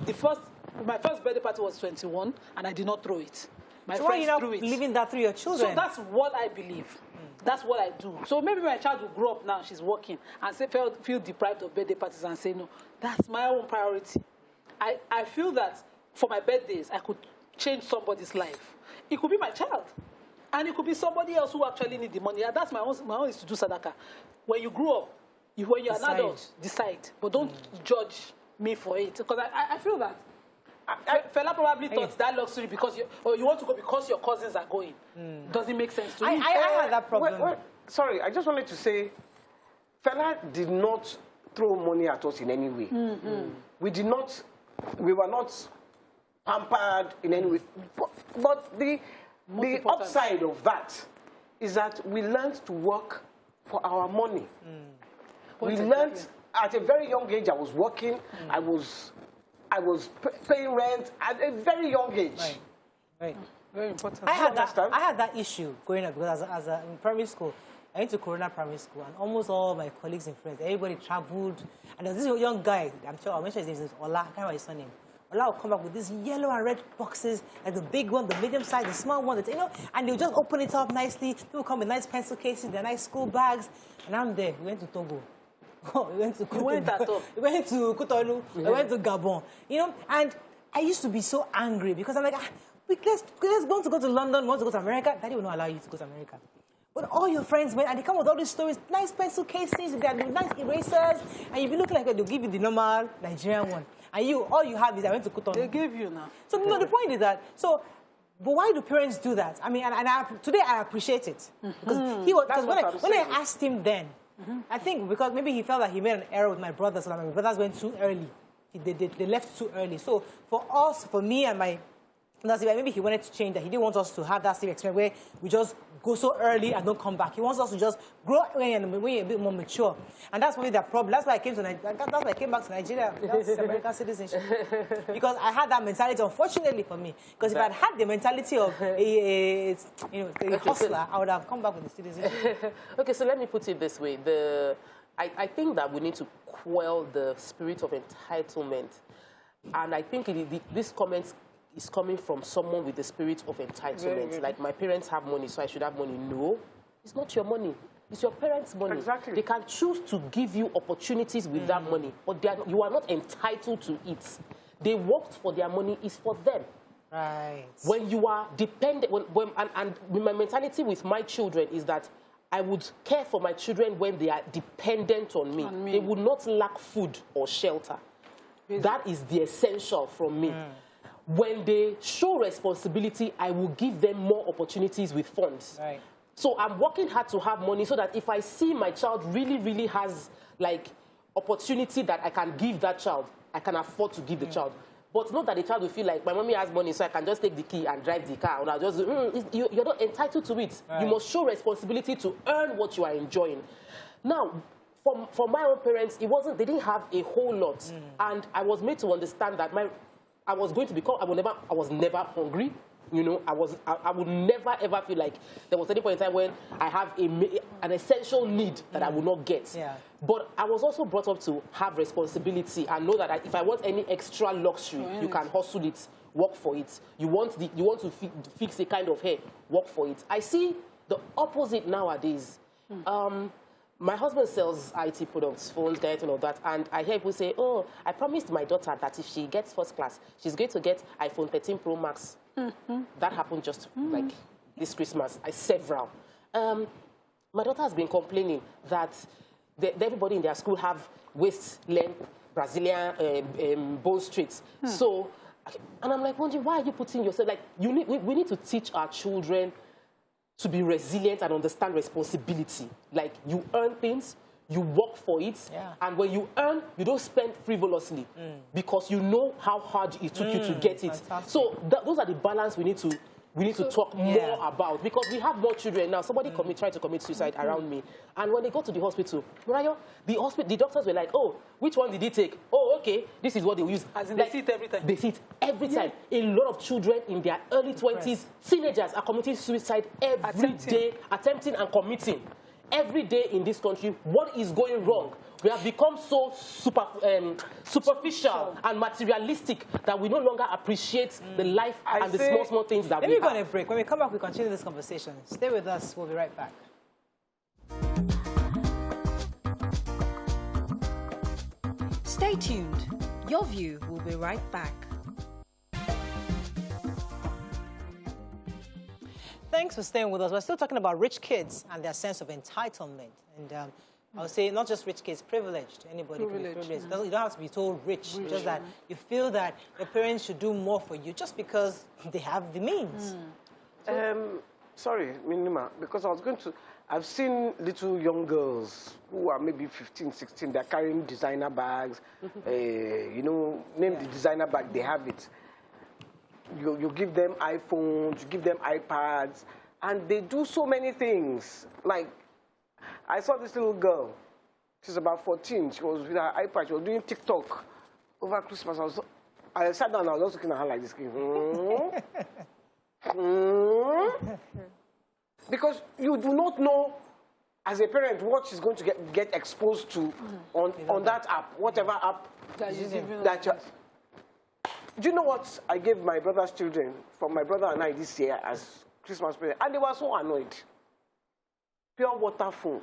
my first birthday party was 21, and I did not throw it. My so friends why are threw you it. not living that through your children? So that's what I believe. That's what I do. So maybe my child will grow up now, she's working, and feel deprived of birthday parties and say, no, that's my own priority. I feel that for my birthdays, I could change somebody's life. It could be my child. And it could be somebody else who actually needs the money. And that's my own is to do sadaka. When you grow up, when you're an adult, decide. But don't judge me for it. Because I feel that Fela probably thought that luxury because you want to go because your cousins are going. Doesn't make sense to me. I had that problem. Sorry, I just wanted to say, Fela did not throw money at us in any way. We were not pampered in any way. But the upside of that is that we learned to work for our money. We learned at a very young age. I was working. I was paying rent at a very young age. Right. Very important. I had that issue growing up because in primary school, I went to Corona Primary School, and almost all my colleagues and friends, everybody traveled. And there was this young guy, I'm sure I'll mention his name, Ola, I can't remember his surname. Ola will come back with these yellow and red boxes, like the big one, the medium size, the small one, and they'll just open it up nicely. People come with nice pencil cases, their nice school bags, and I'm there. We went to Togo. We went to Kotonu. We went to Kotonu. We went to Gabon. And I used to be so angry because I'm like, let's want to go to London, want to go to America. Daddy will not allow you to go to America. But all your friends went, and they come with all these stories, nice pencil cases, you got nice erasers, and you'll be looking like they'll give you the normal Nigerian one. And all you have is, I went to Kotonu. They give you now. So, no, the point is that, but why do parents do that? I mean, today I appreciate it. Because when I asked him then, I think because maybe he felt that he made an error with my brothers, so that my brothers went too early. They left too early. So for me and my, maybe he wanted to change that. He didn't want us to have that same experience where we just go so early and don't come back. He wants us to just grow when you're a bit more mature. And that's probably the problem. That's why I came to Nigeria. That's why I came back to Nigeria. That's American citizenship. Because I had that mentality, unfortunately for me. Because if I had the mentality of a hustler, I would have come back with the citizenship. Okay, so let me put it this way. I think that we need to quell the spirit of entitlement. And I think this comment is coming from someone with the spirit of entitlement. Like, my parents have money, so I should have money. No, it's not your money. It's your parents' money. Exactly. They can choose to give you opportunities with that money, but you are not entitled to it. They worked for their money, it's for them. Right. When you are dependent, and my mentality with my children is that I would care for my children when they are dependent on me. They would not lack food or shelter. That is the essential from me. When they show responsibility, I will give them more opportunities with funds. Right. So I'm working hard to have money so that if I see my child really, really has, like, opportunity that I can give that child, I can afford to give the child. But not that the child will feel like, my mommy has money, so I can just take the key and drive the car. And I'll just, you're not entitled to it. Right. You must show responsibility to earn what you are enjoying. Now, for my own parents, they didn't have a whole lot. And I was made to understand that I was never hungry. I would never ever feel like there was any point in time when I have an essential need that I would not get. Yeah. But I was also brought up to have responsibility and know that if I want any extra luxury, you can hustle it, work for it. You want to fix a kind of hair, work for it. I see the opposite nowadays. My husband sells IT products, phones, diet, and all that. And I hear people say, oh, I promised my daughter that if she gets first class, she's going to get iPhone 13 Pro Max. That happened just like this Christmas. Several. My daughter has been complaining that everybody in their school have waist length, Brazilian bone streets. So, and I'm like, wondering, why are you putting yourself, like, we need to teach our children to be resilient and understand responsibility. Like, you earn things, you work for it, and when you earn, you don't spend frivolously because you know how hard it took you to get it. Fantastic. So those are the balance we need to we need to talk more about, because we have more children now. Somebody tried to commit suicide around me, and when they go to the hospital, the doctors were like, oh, which one did he take? Oh, okay, this is what they use. As in, they see it every time. They see it every time. A lot of children in their early 20s, teenagers are committing suicide every day, attempting and committing. Every day in this country, what is going wrong? We have become so superficial and materialistic that we no longer appreciate the life and the small things that we have. Let me go on a break. When we come back, we continue this conversation. Stay with us. We'll be right back. Stay tuned. Your View will be right back. Thanks for staying with us. We're still talking about rich kids and their sense of entitlement. And I would say not just rich kids, privileged. Anybody can be privileged. You don't have to be told rich. Just that you feel that your parents should do more for you just because they have the means. Sorry, Minima, because I've seen little young girls who are maybe 15, 16, they're carrying designer bags. You know, name the designer bag, they have it. You give them iPhones, you give them iPads, and they do so many things. Like, I saw this little girl. She's about 14. She was with her iPad. She was doing TikTok over Christmas. I sat down and I was just looking at her like this. Because you do not know, as a parent, what she's going to get exposed to on that app, whatever app that you're... Do you know what I gave my brother's children from my brother and I this year as Christmas present? And they were so annoyed. Pure water phone.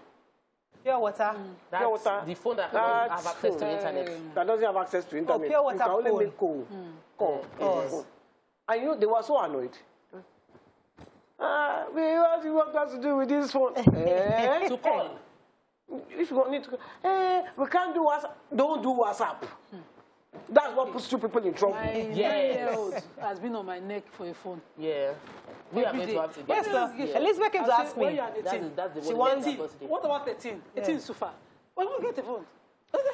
Pure water? Pure water. The phone that doesn't have access to internet. That doesn't have access to internet. Oh, pure water you can only phone. make call. And you know, they were so annoyed. What do you want us to do with this phone? To call. If you need to call, we can't do WhatsApp. Don't do WhatsApp. That's what puts two people in trouble. My 9-year-old has been on my neck for a phone. Yeah. We are going to have to get At least make him to ask me. That's the She one. wants... What about 13? 18 is too far. Why don't you get a phone?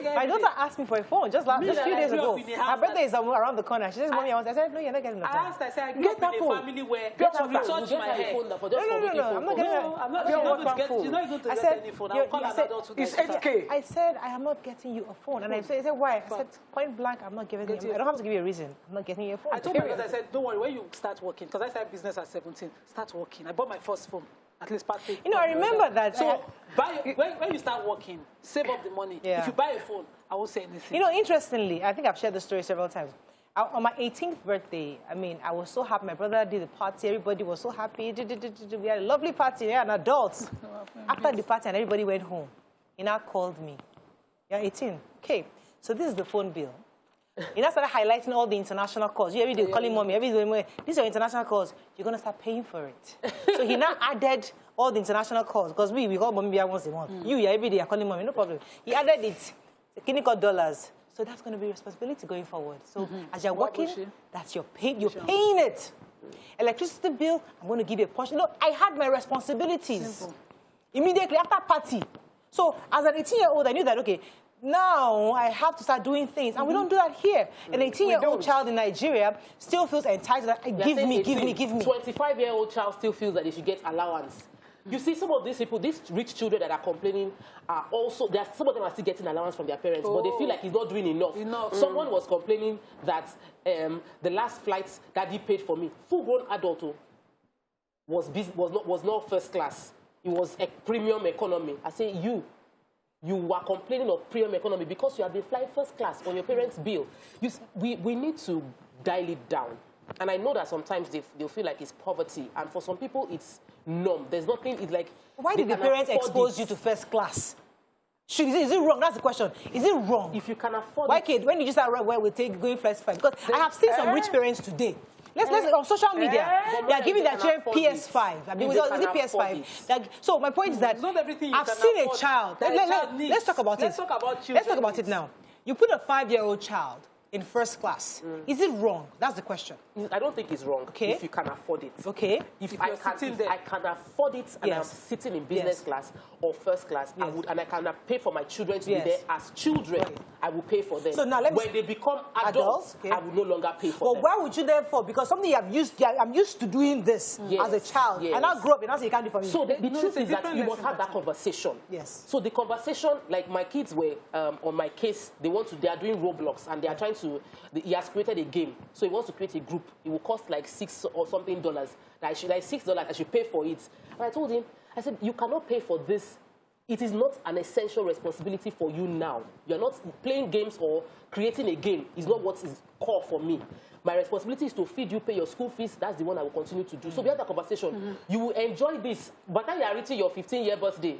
My daughter asked me for a phone just a few days ago. Her birthday is around the corner. She says, Mommy, I said, no, you're not getting a phone. I asked, I said, I grew up in a family where Get to retouch my hair. phone for just No, I'm not getting No, I'm not going to get, you're not going to get any phone. I'll call an adult to It's 8K. I said, I am not getting you a phone. And I said, why? I said, point blank, I'm not giving you. I don't have to give you a reason. I'm not getting you a phone. I told my daughter, I said, don't worry, when you start working, because I started business at 17, start working. I bought my first phone. At least part You know, I remember that. So, when you start working, save up the money. Yeah. If you buy a phone, I won't say anything. You know, interestingly, I think I've shared the story several times. On my 18th birthday, I mean, I was so happy. My brother did the party. Everybody was so happy. We had a lovely party. Yeah, an adult. After the party and everybody went home, he now called me. You're 18. Okay, so this is the phone bill. He now started highlighting all the international calls. You every day calling Mommy, every day, these are international calls. You're going to start paying for it. So he now added all the international calls, because we call Mommy once a month. You every day you're calling Mommy, no problem. He added it. Clinical dollars. So that's going to be responsibility going forward. So as you're working, that's you're paying it. Electricity bill, I'm going to give you a portion. No, I had my responsibilities. Simple. Immediately after party. So as an 18-year-old, I knew that, okay, now I have to start doing things. And we don't do that here. An 18-year-old child in Nigeria still feels entitled. Give me. 25-year-old child still feels that they should get allowance. You see, some of these people, these rich children that are complaining, are also, some of them are still getting allowance from their parents, but they feel like he's not doing enough. Someone was complaining that the last flights Daddy paid for me, full-grown adult, was not first class. It was a premium economy. I say, you were complaining of premium economy because you have been flying first class on your parents' bill. We need to dial it down. And I know that sometimes they'll feel like it's poverty. And for some people, it's numb. There's nothing, it's like... Why did the parents expose you to first class? Is it wrong? That's the question. Is it wrong? If you can afford Why, kid, when did you start where we take going first five? Because I have seen some rich parents today. Let's on social media, they are giving their children PS5. I mean, is it PS5? So my point is that I've seen a child. Let's talk about it. Let's talk about children. Let's talk about it now. You put a 5-year-old child in first class. Is it wrong? That's the question. I don't think it's wrong if you can afford it. Okay. If I can afford it and I'm sitting in business class or first class, I would, and I can pay for my children to be there as children, I will pay for them. So now when they become adults, I will no longer pay for them. But why would you therefore? Because something I'm used to doing this as a child. And I grew up and I say you can't do for me. So the truth is that you must have that conversation. Yes. So the conversation, like my kids were on my case, they are doing Roblox and they are trying to, he has created a game. So he wants to create a group. It will cost like $6 or something. $6, I should pay for it. And I told him, I said, you cannot pay for this. It is not an essential responsibility for you now. You're not playing games or creating a game. It's not what is core for me. My responsibility is to feed you, pay your school fees. That's the one I will continue to do. So we had that conversation. You will enjoy this. By the time you are reaching your 15-year birthday,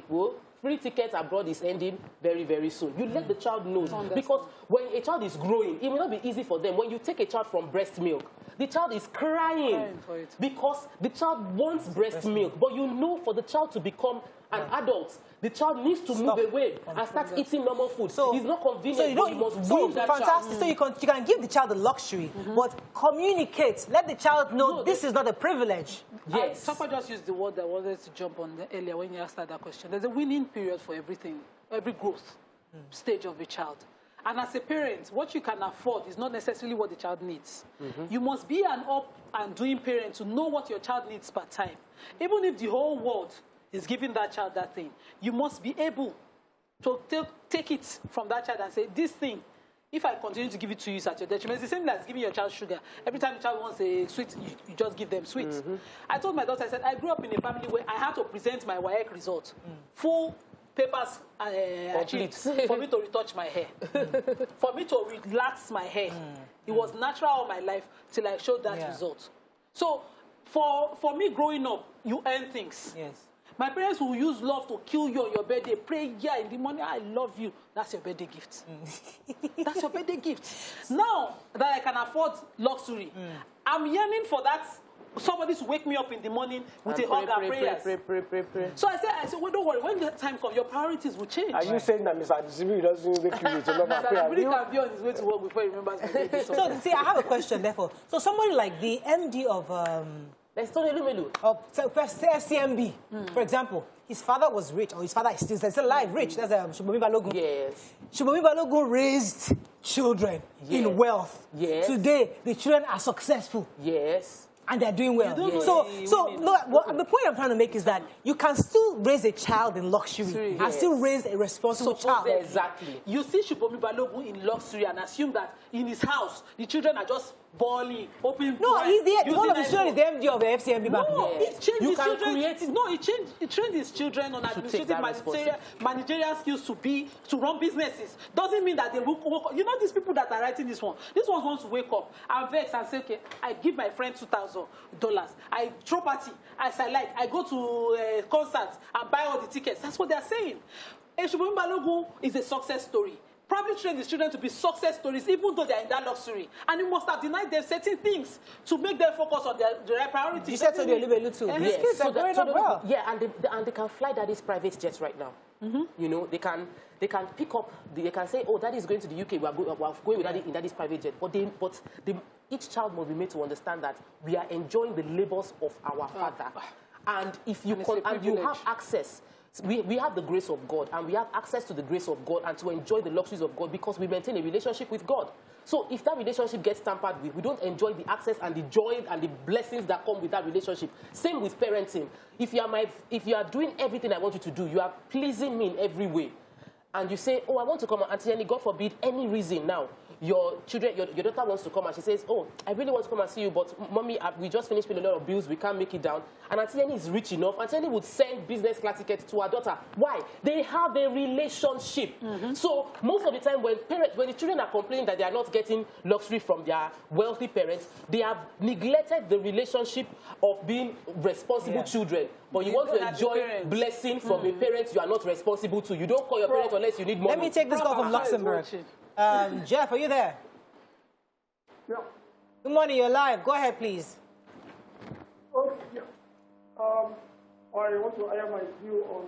free tickets abroad is ending very, very soon. You let the child know. Because when a child is growing, it will not be easy for them. When you take a child from breast milk, the child is crying because the child wants breast milk. But you know for the child to become an adult, the child needs to move away and start eating normal food. So it's not convenient. So you must win that fantastic. child. So you can give the child the luxury, but communicate. Let the child know this is not a privilege. Yes. Papa just used the word that I wanted to jump on earlier when you asked that question. There's a winning period for everything, every growth stage of a child. And as a parent, what you can afford is not necessarily what the child needs. You must be an up and doing parent to know what your child needs per time. Even if the whole world is giving that child that thing, you must be able to take it from that child and say, this thing, if I continue to give it to you, it's at your detriment. It's the same as giving your child sugar. Every time the child wants a sweet, you just give them sweets. I told my daughter, I said, I grew up in a family where I had to present my WAEC result. Full papers achieved for me to retouch my hair, for me to relax my hair. It was natural all my life till I showed that result. So for me growing up, you earn things. Yes. My parents will use love to kill you on your birthday, pray in the morning, I love you. That's your birthday gift. That's your birthday gift. Now that I can afford luxury, I'm yearning for that. Somebody to wake me up in the morning with a hug and prayers. So I said, well, don't worry. When the time comes, your priorities will change. Are you saying that Mr. Adisibi doesn't make you to love and prayer? Somebody can be on his way to work before he remembers the baby. So, see, I have a question, therefore. So somebody like the MD of FCMB, for example, his father was rich, or his father is still alive, rich. That's Shubomi Balogun. Yes. Shubomi Balogun raised children in wealth. Yes. Today, the children are successful. Yes. And they're doing well. The point I'm trying to make is that you can still raise a child in luxury and still raise a responsible child. Exactly. You see Shubomi Balogun in luxury and assume that in his house, the children are just balling, open. No, he's one of the children is the MD of the FCMB Bank. No, he changed his children. No, he trained his children on administrative managerial skills to run businesses. Doesn't mean that they will work. You know these people that are writing this one. These ones want to wake up and vex and say, okay, I give my friend $2,000. I throw party as I like. I go to concerts and buy all the tickets. That's what they're saying. Shubomi Balogun is a success story. Probably train his children to be success stories, even though they're in that luxury. And you must have denied them certain things to make them focus on the right priorities. You said so they're little too. And these kids are growing up well. Yeah, and they can fly daddy's private jets right now. You know, they can pick up, they can say, oh, daddy is going to the UK, we are going with daddy in daddy's private jet. But each child must be made to understand that we are enjoying the labors of our father. And if you you have access, we have the grace of God, and we have access to the grace of God and to enjoy the luxuries of God because we maintain a relationship with God. So if that relationship gets tampered with, we don't enjoy the access and the joy and the blessings that come with that relationship. Same with parenting. If you are doing everything I want you to do, you are pleasing me in every way, and you say, oh, I want to come, Auntie Annie, God forbid, any reason now, your daughter wants to come and she says, oh, I really want to come and see you, but mommy, we just finished paying a lot of bills, we can't make it down. And Auntie Annie is rich enough. Auntie Annie would send business class tickets to her daughter. Why? They have a relationship. So most of the time when the children are complaining that they are not getting luxury from their wealthy parents, they have neglected the relationship of being responsible children. But you want to enjoy blessing from a parent you are not responsible to. You don't call your parents unless you need money. Let me take this call from Luxembourg. Jeff, are you there? Yeah. Good morning, you're live. Go ahead, please. Okay, yeah. I want to air my view on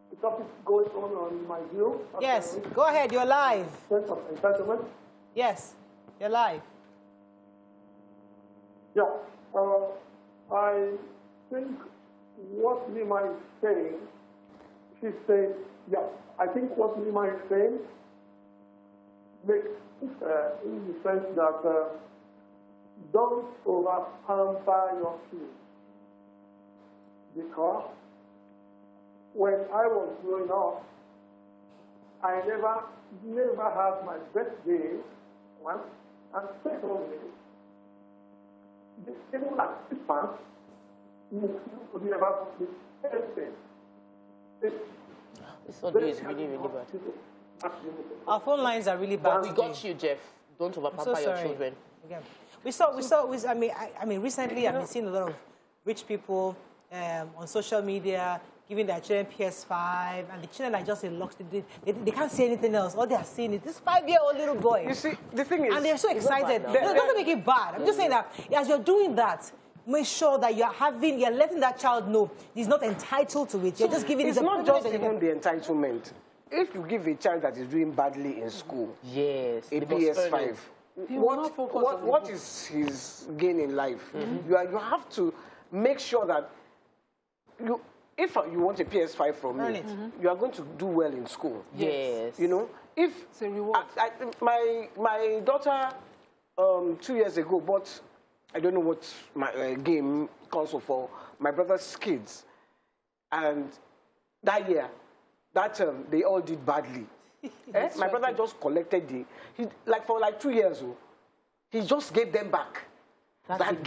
the topic goes on my view. Yes, go ahead, you're live. Sense of entitlement. Yes, you're live. Yeah, I think what Lima is saying, she's saying, yeah, I think what Lima is saying makes in the sense that don't over-pamper your kids. Because when I was growing up, I never had my birthday, one, and secondly, the people at Christmas, you could never put anything. This audio is really, really bad. Our phone lines are really bad. We got you, Jeff. Don't over-pamper your children. Again. I mean, recently I've been seeing a lot of rich people on social media giving their children PS5, and the children are just in luck. They can't see anything else. All they are seeing is this 5-year-old little boy. You see, the thing is... And they're so excited. No, it doesn't make it bad. I'm just saying that as you're doing that, make sure that you're letting that child know he's not entitled to it. You're just giving it It's not just even the entitlement. If you give a child that is doing badly in school a PS5, what is his gain in life? You have to make sure that if you want a PS5 from me, you are going to do well in school. Yes. You know, if it's a reward. my daughter 2 years ago bought, I don't know what my game console for my brother's kids, and that year, that term, they all did badly. My brother just collected for 2 years, he just gave them back. That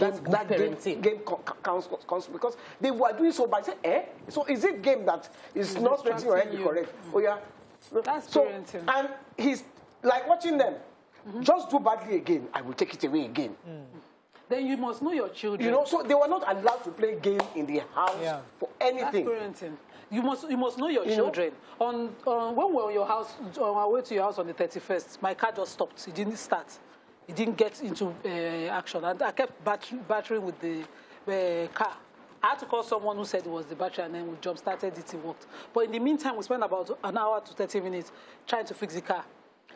game counts because they were doing so bad. I said, So is it game that is not letting your head be correct? Oh yeah. That's parenting. And he's like watching them. Just do badly again, I will take it away again. Then you must know your children. You know, so they were not allowed to play game in the house for anything. That's parenting. You must know your children. When we were on your house, on our way to your house on the 31st, my car just stopped. It didn't start. It didn't get into action. And I kept battering with the car. I had to call someone who said it was the battery, and then we jump-started it, it worked. But in the meantime, we spent about an hour to 30 minutes trying to fix the car.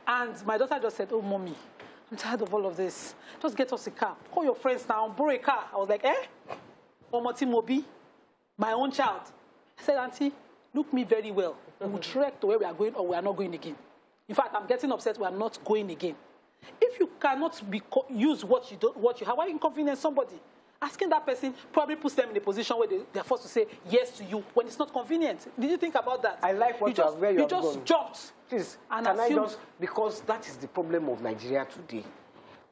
And my daughter just said, oh, Mommy, I'm tired of all of this. Just get us a car. Call your friends now, borrow a car. I was like, Omoti Mobi, my own child. I said, Auntie, look me very well. We will trek to where we are going, or we are not going again. In fact, I'm getting upset we are not going again. If you cannot use what you have, why inconvenience somebody? Asking that person probably puts them in a position where they're forced to say yes to you when it's not convenient. Did you think about that? I like what you just jumped. Please, and because that is the problem of Nigeria today.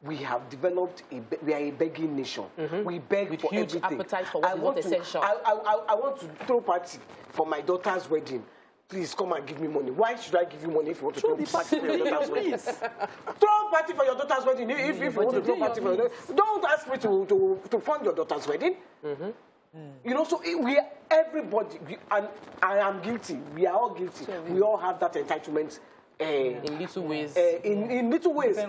We have developed we are a begging nation. We beg with for huge everything. Appetite for what is essential. I want to throw party for my daughter's wedding. Please come and give me money. Why should I give you money if you want to throw party for your daughter's wedding? Throw party for your daughter's wedding if you want to throw party for your daughter's wedding. Don't ask me to fund your daughter's wedding. You know, so everybody, and I am guilty. We are all guilty. We all have that entitlement. In little ways. In little ways.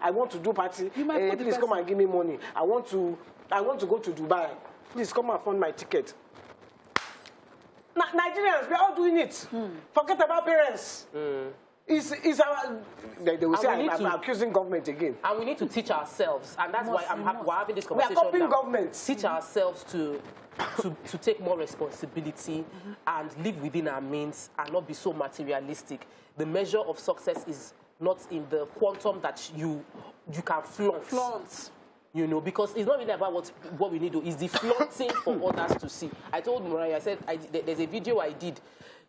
I want to do party. Please come and give me money. I want to go to Dubai. Please come and fund my ticket. Nigerians, we're all doing it. Forget about parents. It's our, they will say I'm accusing government again. And we need to teach ourselves. And that's why we're having this conversation now. We are copying now. Government. Teach ourselves to take more responsibility and live within our means and not be so materialistic. The measure of success is not in the quantum that you can flaunt. You know, because it's not really about what we need to do. It's the flaunting for others to see. I told Mariah, I said, there's a video I did,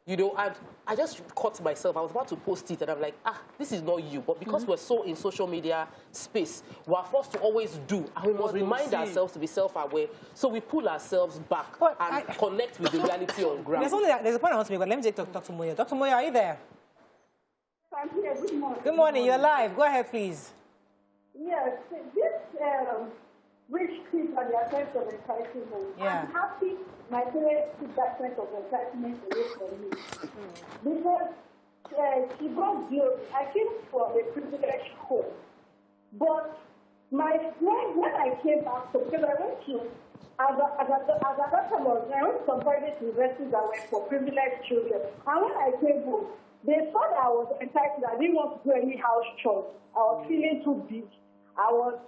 you know, and I just caught myself. I was about to post it, and I'm like, this is not you. But because we're so in social media space, we're forced to always do. And we must remind ourselves to be self-aware. So we pull ourselves back and connect with the reality on ground. There's a point I want to make, but let me take Dr. Moyo. Dr. Moyo, are you there? I'm here. Good morning. Good morning. You're live. Go ahead, please. Yes, this rich kids and their sense of entitlement. Yeah. I'm happy my parents took that sense of entitlement away from me. Because she got glory. I came from a privileged home. But when I came back, because I went to, as a doctor, I went to some private universities that were for privileged children. And when I came home, they thought I was entitled. I didn't want to do any house chores. I was feeling too big. I was,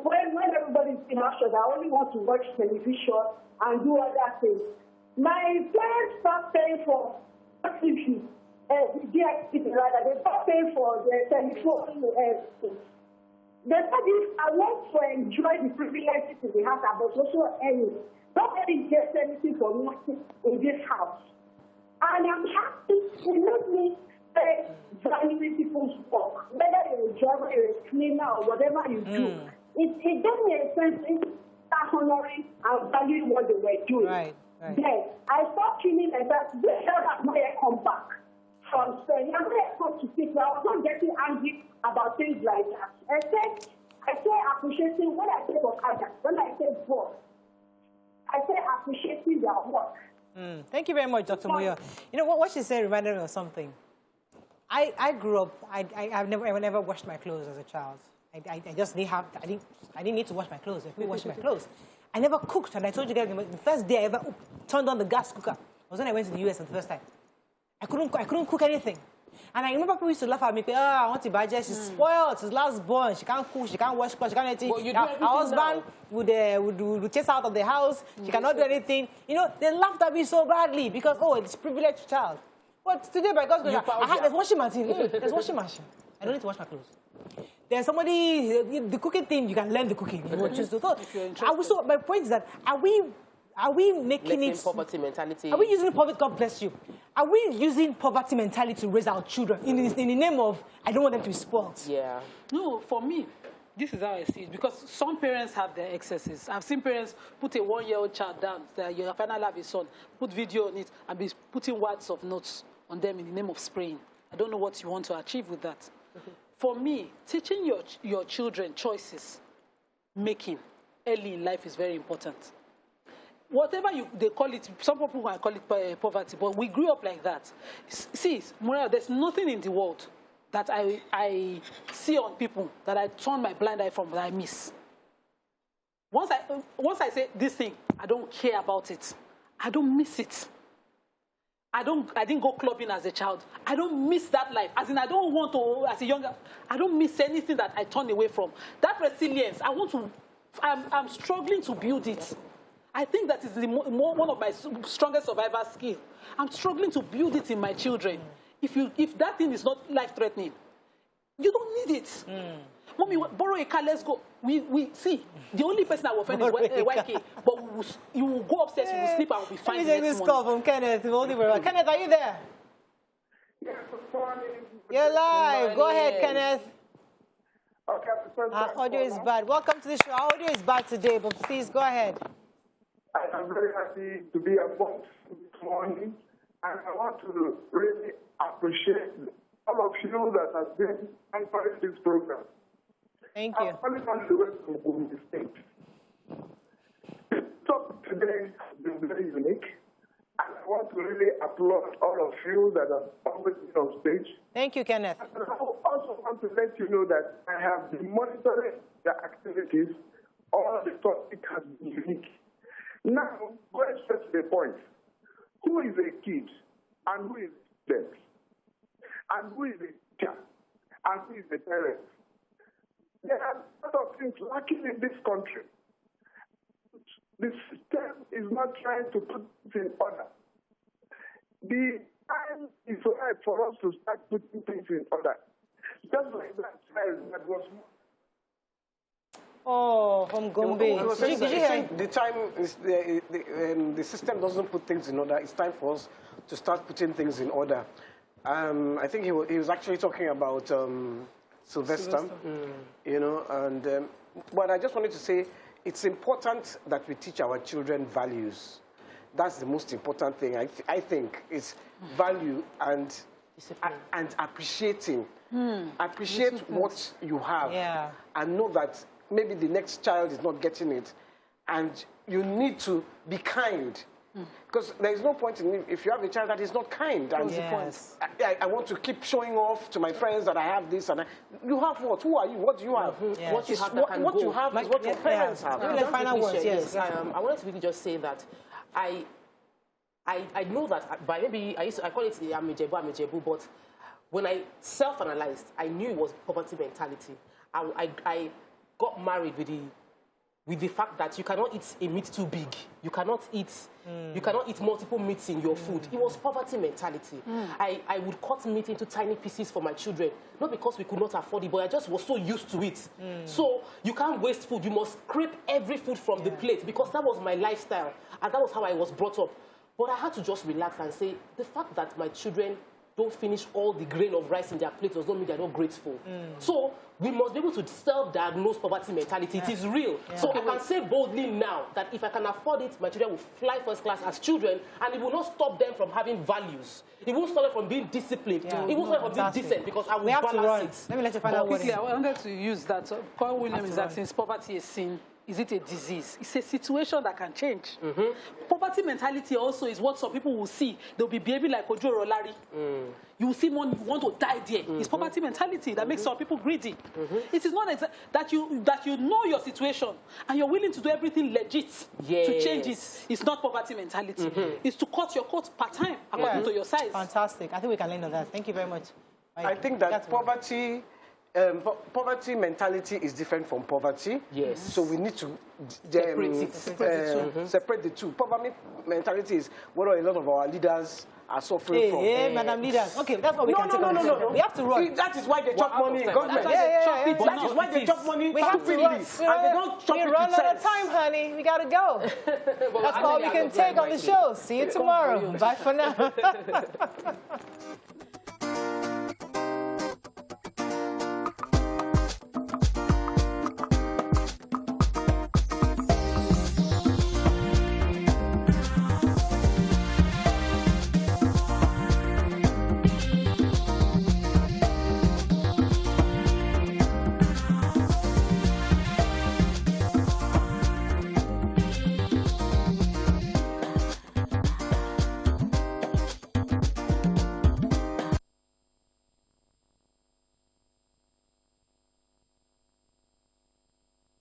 when everybody's in house chores, I only want to watch television and do other things. My parents stopped paying for TV, DXTV rather. They stopped paying for the telephone. They said if I want to enjoy the privileges in the house, I was also earning. Nobody gets anything for nothing in this house. And I'm happy to let me valuing people's work, whether you're a driver, you're a cleaner, or whatever you do. It gave me a sense of honoring and valuing what they were doing. Right. Then I stopped feeling like that. This hell that my come back from Spain. I'm going to come to people. I was not getting angry about things like that. I say appreciating when I say Okada, when I say boss, I say appreciating their work. Thank you very much, Dr. Moyo. You know, what she said reminded me of something. I grew up, I never washed my clothes as a child. I just didn't have, I didn't need to wash my clothes. I couldn't wash my clothes. I never cooked, and I told you guys, the first day I ever turned on the gas cooker was when I went to the US for the first time. I couldn't cook anything. And I remember people used to laugh at me, I want to buy her, she's spoiled, she's last born, she can't cook, she can't wash clothes, she can't do anything. Her husband would chase her out of the house, she cannot do anything. You know, they laughed at me so badly because, oh, it's a privileged child. But today, by God's grace, there's washing machine. There's washing machine. I don't need to wash my clothes. There's somebody, the cooking thing, you can learn the cooking. So my point is that, are we making it... poverty mentality. Are we using poverty, God bless you, are we using poverty mentality to raise our children in the name of, I don't want them to be spoiled? Yeah. No, for me, this is how I see it, because some parents have their excesses. I've seen parents put a 1-year-old child down, that you finally have a son, put video on it, and be putting words of notes on them in the name of spraying. I don't know what you want to achieve with that. For me, teaching your children choices, making early in life is very important. Whatever they call it, some people might call it poverty, but we grew up like that. See, Muriel, there's nothing in the world that I see on people that I turn my blind eye from, that I miss. Once I say this thing, I don't care about it. I don't miss it. I didn't go clubbing as a child. I don't miss that life. As in, I don't want to, as a younger, I don't miss anything that I turn away from. That resilience, I'm struggling to build it. I think that is one of my strongest survival skills. I'm struggling to build it in my children. If that thing is not life-threatening, you don't need it. Mommy, borrow a car, let's go. We see, the only person I will offend is YK, but you will go upstairs, you will sleep, and will be fine. Let me take this call from Kenneth. Kenneth, are you there? Yes, good morning. You're live. Go ahead, Kenneth. Okay, Our audio is bad. Welcome to the show. Our audio is bad today, but please go ahead. I am very happy to be amongst this morning, and I want to really appreciate all of you that have been encouraging this program. Thank you. I'm calling on the way from Gombe State. The topic today has been very unique, and I want to really applaud all of you that have always been on stage. Thank you, Kenneth. And I also want to let you know that I have been monitoring the activities. All the topic has been unique. Now, going straight to the point. Who is a kid and who is a student? And who is a teacher? And who is a parent? There are a lot of things lacking in this country. The system is not trying to put it in order. The time is right for us to start putting things in order. Just like that child that was... Oh, from Gombe. The time is the system doesn't put things in order. It's time for us to start putting things in order. I think he was actually talking about Sylvester. You know, and but I just wanted to say it's important that we teach our children values. That's the most important thing. I think is value and appreciating. Appreciate what you have, and know that maybe the next child is not getting it, and you need to be kind. Because there is no point in if you have a child that is not kind. And I want to keep showing off to my friends that I have this and you have what? Who are you? What do you have? What you have is what your parents have. Final words, yes. I wanted to really just say that I I know that by maybe I call it I'm a Jebu, but when I self-analyzed, I knew it was poverty mentality. I got married with the fact that you cannot eat a meat too big. You cannot eat multiple meats in your food. It was poverty mentality. I would cut meat into tiny pieces for my children, not because we could not afford it, but I just was so used to it. So you can't waste food. You must scrape every food from the plate, because that was my lifestyle, and that was how I was brought up. But I had to just relax and say, the fact that my children don't finish all the grain of rice in their plate does not mean they're not grateful. So we must be able to self-diagnose poverty mentality. It is real. So I can say boldly now that if I can afford it, my children will fly first class as children, and it will not stop them from having values. It won't stop them from being disciplined. It won't stop them from being decent, because I will balance it. Let me let you find out what quickly, I wanted to use that. Carl William is asking, is poverty a sin? Is it a disease? It's a situation that can change. Poverty mentality also is what some people will see. They'll be behaving like Ojo Rolari. You will see one want to die there. It's poverty mentality that makes some people greedy. It is not that you know your situation and you're willing to do everything legit to change it. It's not poverty mentality. It's to cut your coat part-time according to your size. Fantastic. I think we can end on that. Thank you very much. I think that poverty mentality is different from poverty. Yes. So we need to separate the two. Poverty mentality is what a lot of our leaders are suffering from. Madam leaders. Okay, that's what we can take. No. We have to run. That is why they chop money in government. That is why they chop money we have to run. and they don't chop it. We run out of time, honey. We gotta go. That's all we can take on the show. See you tomorrow. Bye for now.